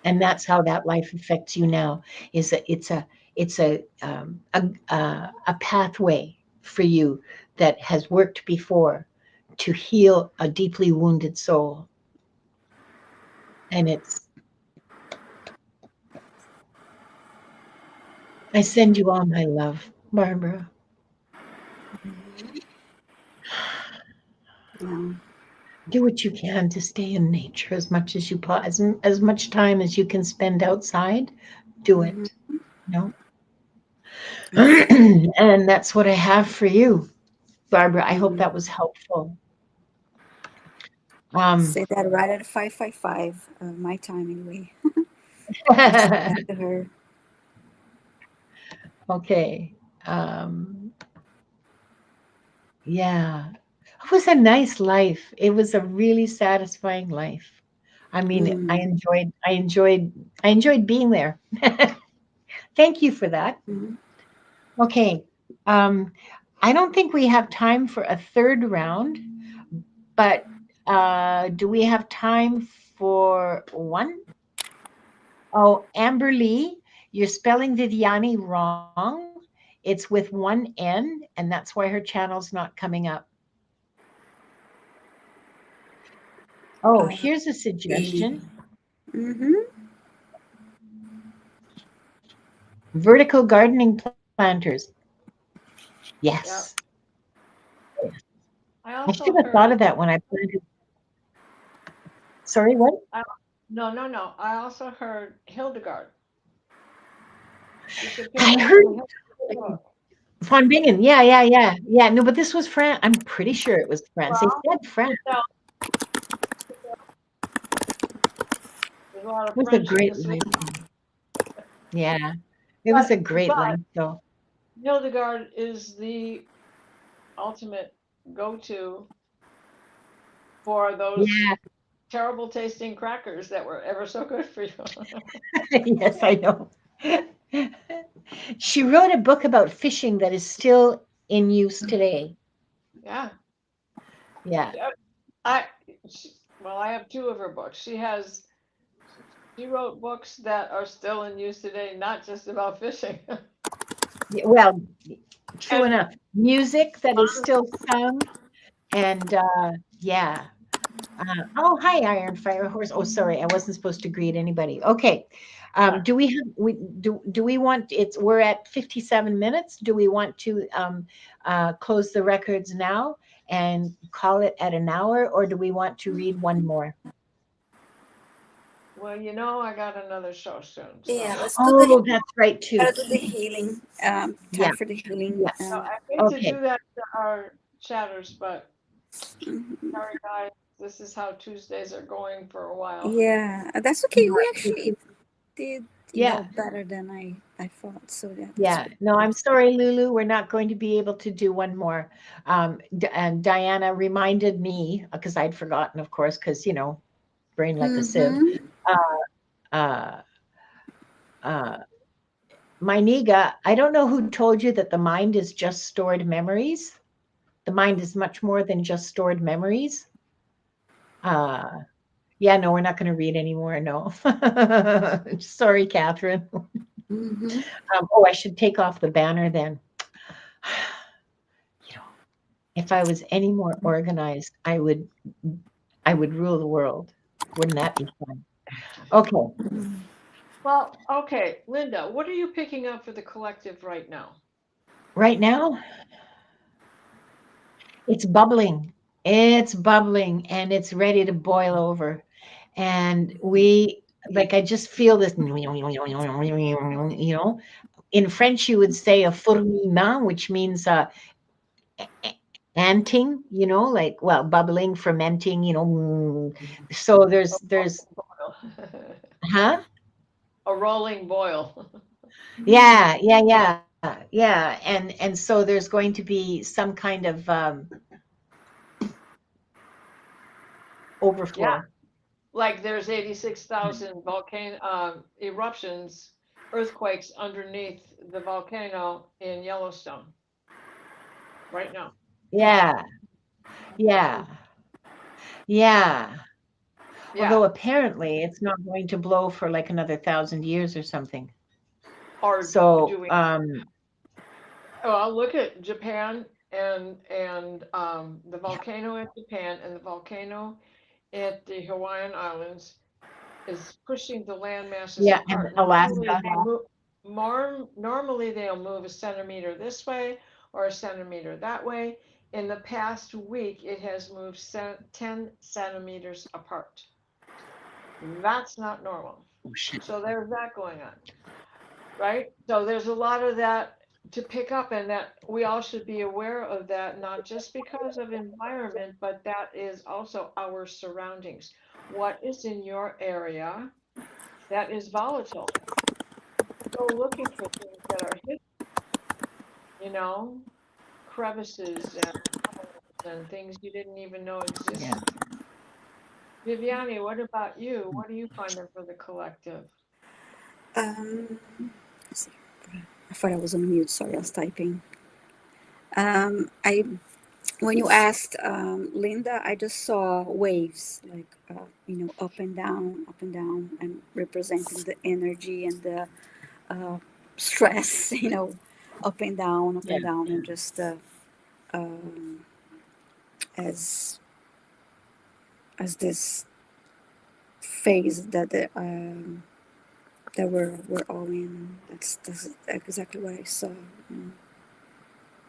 S1: And that's how that life affects you now. Is that it's a pathway for you that has worked before to heal a deeply wounded soul. And I send you all my love, Barbara.
S2: Yeah.
S1: Do what you can to stay in nature as much as as much time as you can spend outside. Do
S2: Hmm.
S1: it. You know,
S2: Absolutely.
S1: and that's what I have for you, Barbara. I hope
S2: Mm.
S1: that was helpful. Um,
S2: Say that right at 555, my time anyway. I'll say that to her.
S1: okay. Um, yeah, it was a nice life. It was a really satisfying life. I mean,
S2: Mm.
S1: I enjoyed being there. Thank you for that.
S2: Hmm.
S1: Okay. Um, I don't think we have time for a third round, but do we have time for one? Oh, Amber Lee, you're spelling Viviani wrong. It's with one N, and that's why her channel's not coming up. Oh,
S2: Uh,
S1: here's a suggestion.
S2: mm-hmm.
S1: Vertical gardening planters. Yes.
S3: Yeah. I
S1: I should
S3: also
S1: have thought
S3: heard,
S1: of that when I planted. Sorry, what?
S3: I, no, no, no. I also heard Hildegard. You should pick
S1: I
S3: up
S1: heard
S3: some Hildegard book.
S1: Von Bingen. Yeah, yeah, yeah. Yeah, no, but this was France. I'm pretty sure it was France. They
S3: Well,
S1: said France.
S3: you tell, there's a lot
S1: It
S3: of
S1: was a
S3: French in
S1: great
S3: this room.
S1: life. Yeah. It was a great
S3: but
S1: one. So
S3: Hildegard is the ultimate go-to for those
S1: yeah,
S3: terrible tasting crackers that were ever so good for you.
S1: yes, I know. She wrote a book about fishing that is still in use today.
S3: Yeah.
S1: Yeah.
S3: Yeah. I well, I have two of her books. She wrote books that are still in use today, not just about fishing.
S1: Well, true
S3: And
S1: enough. Music that is still sung, and yeah. Oh, hi, Iron Fire Horse. Oh, sorry, I wasn't supposed to greet anybody. Okay. Do we have do we want we're at 57 minutes. Do we want to close the records now and call it at an hour, or do we want to read one more?
S3: well, I got another show soon,
S2: Yeah,
S3: so
S2: let's do the
S1: Oh, that's right too.
S2: gotta do the healing.
S1: Yeah,
S2: Time for the healing.
S1: yeah.
S3: I hate to
S1: Okay.
S3: do that to our chatters, but
S2: Mhm.
S3: sorry guys, this is how Tuesdays are going for a while.
S2: Yeah, that's okay. We
S1: Yeah,
S2: actually did,
S1: yeah.
S2: better than I thought. So that's
S1: Yeah, no, I'm sorry, Lulu. We're not going to be able to do one more. And Diana reminded me because I'd forgotten, of course, because brain like a sieve.
S2: Mm-hmm.
S1: Uh, uh, my Niga, I don't know who told you that the mind is just stored memories. The mind is much more than just stored memories. Uh, yeah, no, we're not going to read anymore. No, sorry, Catherine.
S2: Mm-hmm.
S1: Oh, I should take off the banner then. You know, if I was any more organized, I would rule the world. Wouldn't that be fun? Okay.
S3: Well, okay, Linda, what are you picking up for the collective right now?
S1: Right now, it's bubbling. It's bubbling and it's ready to boil over. And I just feel this, in French, you would say a fourmillement, which means anting, well, bubbling, fermenting, so huh?
S3: A rolling boil.
S1: Yeah, yeah, yeah. And so there's going to be some kind of
S3: Yeah,
S1: overflow.
S3: like there's 86,000 volcano eruptions, earthquakes underneath the volcano in Yellowstone right now.
S1: Yeah, yeah, yeah.
S3: Yeah,
S1: Although apparently it's not going to blow for like another 1,000 years or something.
S3: or
S1: So,
S3: doing. Well, look at Japan and the volcano in Japan and the volcano at the Hawaiian Islands is pushing the land masses
S1: yeah, and
S3: apart.
S1: Alaska.
S3: Normally they'll move a centimeter this way or a centimeter that way. In the past week, it has moved 10 centimeters apart. That's not normal.
S1: Oh, shit.
S3: So there's that going on, right? So there's a lot of that to pick up, and that we all should be aware of that, not just because of environment, but that is also our surroundings. What is in your area that is volatile? Go looking for things that are hidden, you know, crevices and things you didn't even know
S1: Yeah.
S3: existed. Viviani, what about you? What are you finding for the collective?
S2: Um, let's see. I thought I was on mute. Sorry, I was typing. I When you asked Linda, I just saw waves, like up and down, and representing the energy and the uh, stress, up
S1: Yeah.
S2: and down, and just um, as this phase that we're all in. That's exactly what I saw. Mm.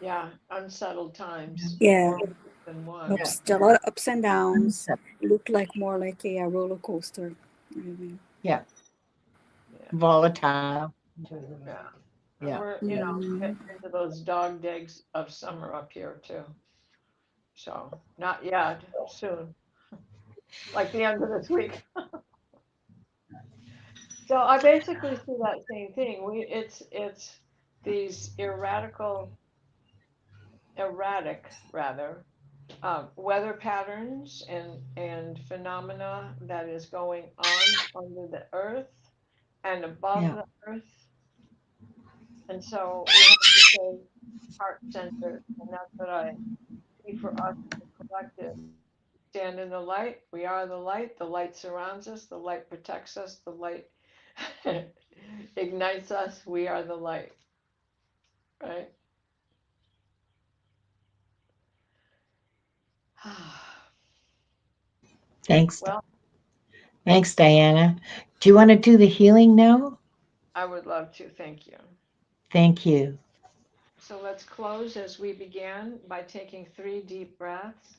S3: Yeah, unsettled times,
S2: Yeah,
S3: more than one.
S1: Yeah.
S2: a lot of ups and downs.
S1: Concept.
S2: Looked like more like a roller coaster. Really.
S1: Yeah.
S3: Yeah,
S1: Volatile.
S3: yeah. And
S1: Yeah.
S3: we're,
S2: Mm.
S3: getting into those dog days of summer up here too. So not yet, soon, like the end of this week. So I basically see that same thing. It's these erratic rather, weather patterns and phenomena that is going on under the earth and above
S1: Yeah.
S3: the earth. And so we have to stay heart centered, and that's what I see for us as a collective. Stand in the light. We are the light. The light surrounds us. The light protects us. The light ignites us. We are the light, right?
S1: Thanks.
S3: Well,
S1: Thanks, Diana. Do you want to do the healing now?
S3: I would love to. Thank you.
S1: Thank you.
S3: So let's close as we began by taking 3 deep breaths.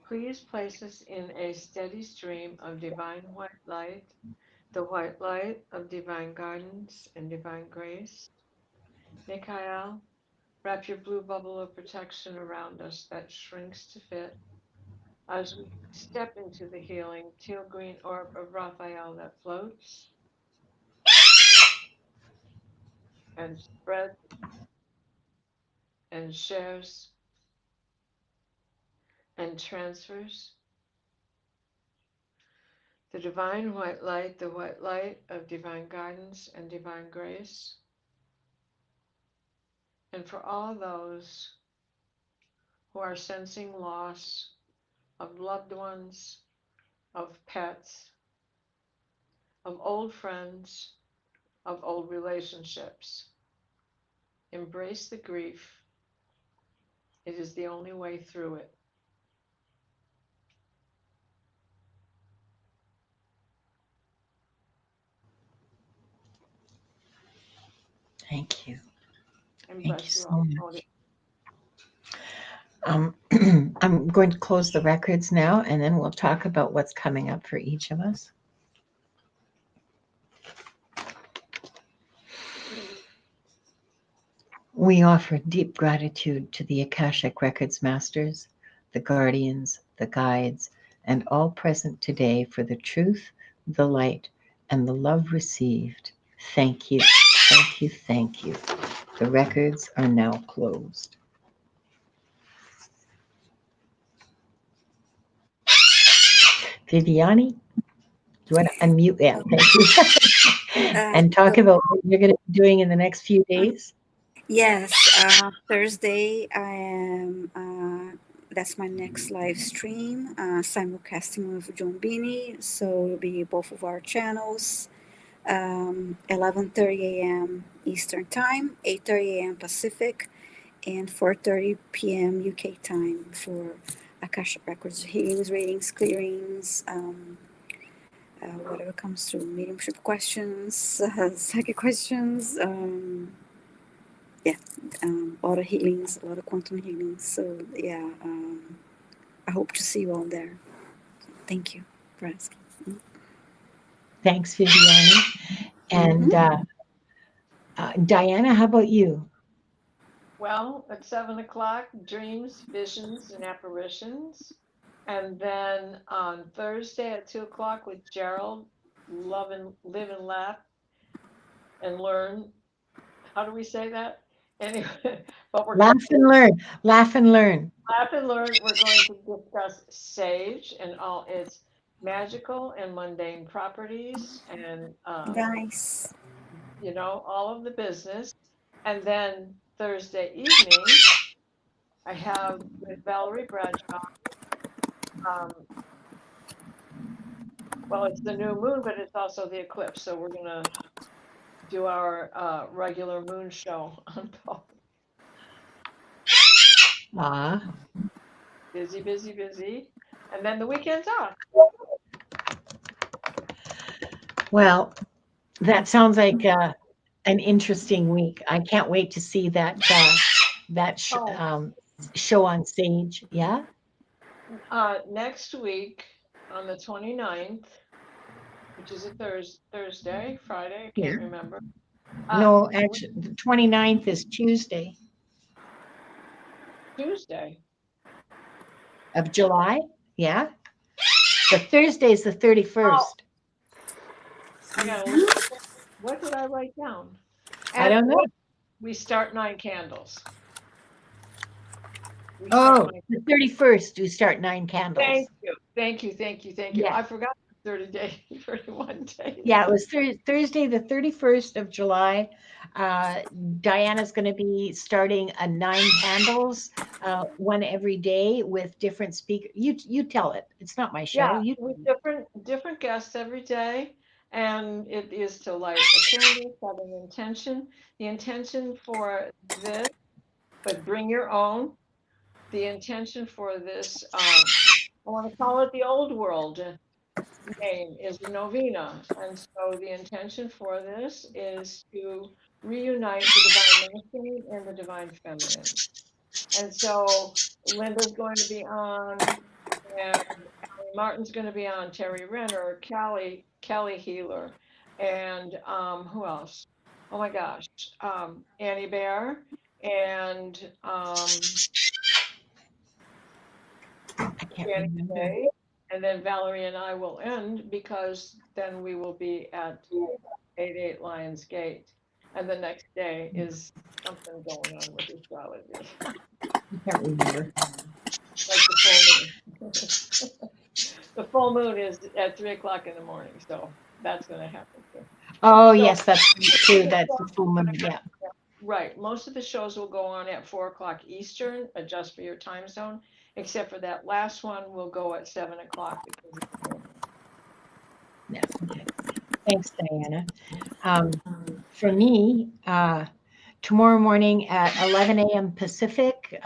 S3: Please place us in a steady stream of divine white light, the white light of divine guidance and divine grace. Mikhail, wrap your blue bubble of protection around us that shrinks to fit as we step into the healing teal green orb of Raphael that floats and spreads and shares and transfers. The divine white light, the white light of divine guidance and divine grace. And for all those who are sensing loss of loved ones, of pets, of old friends, of old relationships, embrace the grief. It is the only way through it.
S1: Thank you.
S3: And
S1: Thank you
S3: bless you
S1: so
S3: all.
S1: much. I'm going to close the records now, and then we'll talk about what's coming up for each of us. We offer deep gratitude to the Akashic Records Masters, the guardians, the guides, and all present today for the truth, the light, and the love received. Thank you, thank you, thank you. The records are now closed. Viviani, you want to unmute? Yeah, thank you. And talk
S2: So,
S1: about what you're going to be doing in the next few days.
S2: yes, Thursday I am. That's my next live stream, simulcasting with John Beanie. So it'll be both of our channels, 11:30 a.m. Eastern Time, 8:30 a.m. Pacific, and 4:30 p.m. UK time for Akashic Records healings, readings, clearings, whatever comes through, mediumship questions, psychic questions, yeah, a lot of healings, a lot of quantum healings. So yeah, I hope to see you all there. Thank you for asking.
S1: Thanks, Viviani. And
S2: Mm-hmm.
S1: Diana, how about you?
S3: Well, at 7 o'clock, dreams, visions, and apparitions. And then on Thursday at 2 o'clock with Gerald, love and live and laugh and learn. How do we say that? Anyway, but we're
S1: Laugh and learn. Laugh and learn.
S3: laugh and learn. We're going to discuss sage and all its magical and mundane properties and
S2: Nice.
S3: all of the business. And then Thursday evening, I have with Valerie Bradshaw. Um, well, it's the new moon, but it's also the eclipse. So we're gonna do our regular moon show on both.
S1: Ah,
S3: Busy, busy, busy. And then the weekend's off.
S1: well, that sounds like an interesting week. I can't wait to see that
S3: Oh,
S1: show on stage. Yeah.
S3: Next week on the 29th, which is a Thursday, Friday, I
S1: Yeah.
S3: can't remember.
S1: No, actually, the 29th is Tuesday
S3: Tuesday.
S1: of July. Yeah. The Thursday is the
S3: Oh,
S1: 31st.
S3: I gotta look. What did I write down?
S1: I
S3: And
S1: don't know.
S3: we start 9 candles. We start
S1: Oh,
S3: 9.
S1: the 31st, you start 9 candles.
S3: Thank you. Thank you. Thank you. Thank you.
S1: Yeah.
S3: I forgot the 30 days, 31 days.
S1: Yeah, it was Thursday, the 31st of July. Diana's going to be starting a 9 candles, one every day with different speakers. You tell it. It's not my show.
S3: Yeah,
S1: You
S3: with different guests every day, and it is to light a candle, set an intention. The intention for this, but bring your own. The intention for this, I want to call it the old world name is the novena, and so the intention for this is to reunite the divine masculine and the divine feminine. And so Linda's going to be on, and Martin's going to be on, Terry Renner, Kelly Healer, and who else? Oh my gosh, Annie Bear, and
S1: I can't
S3: Danny
S1: remember.
S3: Day, and then Valerie and I will end because then we will be at 88 Lions Gate, and the next day is something going on with astrology,
S1: I can't remember.
S3: like the full moon. The full moon is at 3 o'clock in the morning, so that's going to happen too.
S1: Oh,
S3: So
S1: yes, that's true. That's the full moon. Yeah.
S3: right, most of the shows will go on at 4 o'clock Eastern, adjust for your time zone, except for that last one will go at 7 o'clock because of the moon.
S1: Yeah. Okay. Thanks, Diana. For me, tomorrow morning at 11 a.m. Pacific,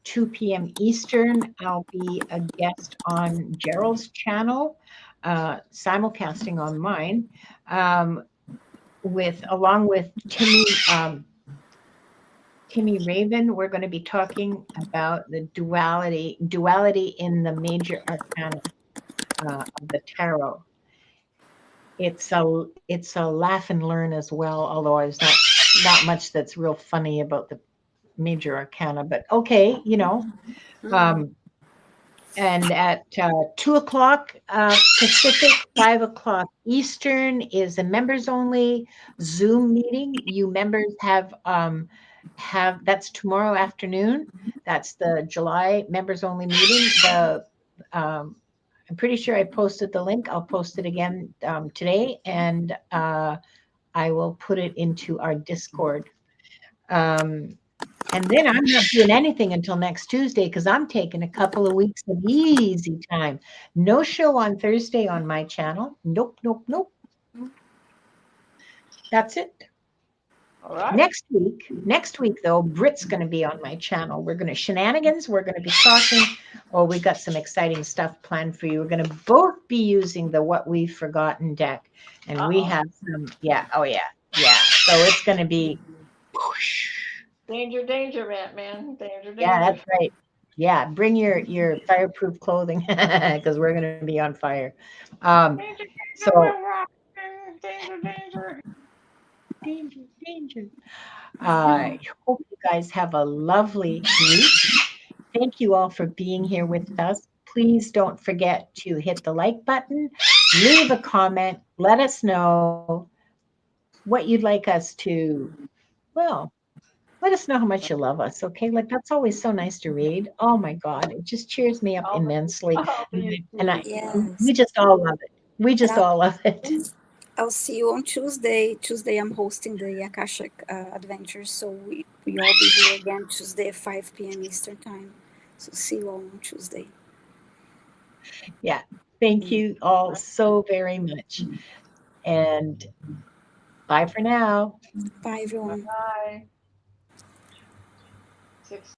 S1: 2 p.m. Eastern, I'll be a guest on Gerald's channel, simulcasting on mine, along with Timmy Raven. We're going to be talking about the duality in the major arcana of the tarot. It's a laugh and learn as well, although there's not much that's real funny about the major arcana, but okay, and at 2 o'clock Pacific, 5 o'clock Eastern is a members only Zoom meeting. You members have that's tomorrow afternoon. That's the July members only meeting. I'm pretty sure I posted the link. I'll post it again today, and I will put it into our Discord. And then I'm not doing anything until next Tuesday because I'm taking a couple of weeks of easy time. No show on Thursday on my channel. Nope, nope, nope. That's it.
S3: All right.
S1: Next week though, Britt's going to be on my channel. We're going to shenanigans. We're going to be talking. Oh, we got some exciting stuff planned for you. We're going to both be using the What We've Forgotten deck, and we have some. Yeah. Oh yeah. Yeah. So it's going to be.
S3: Danger, danger, Batman. Danger,
S1: Yeah,
S3: danger.
S1: that's right. Yeah, bring your fireproof clothing because we're going to be on fire.
S3: Danger, danger,
S1: So
S3: Will Robinson. Danger, danger.
S1: danger, danger. I hope you guys have a lovely week. Thank you all for being here with us. Please don't forget to hit the like button, leave a comment, let us know what you'd like us to, well, let us know how much you love us, okay? Like that's always so nice to read. Oh my God, it just cheers me up immensely. And
S2: Yes.
S1: we just all love it. We
S2: And
S1: just all love it.
S2: I'll see you on Tuesday. Tuesday, I'm hosting the Akashic Adventures, so we all be here again Tuesday at 5 p.m. Eastern Time. So see you all on Tuesday.
S1: Yeah. Thank you all so very much. And bye for now.
S2: Bye, everyone.
S3: Bye. 6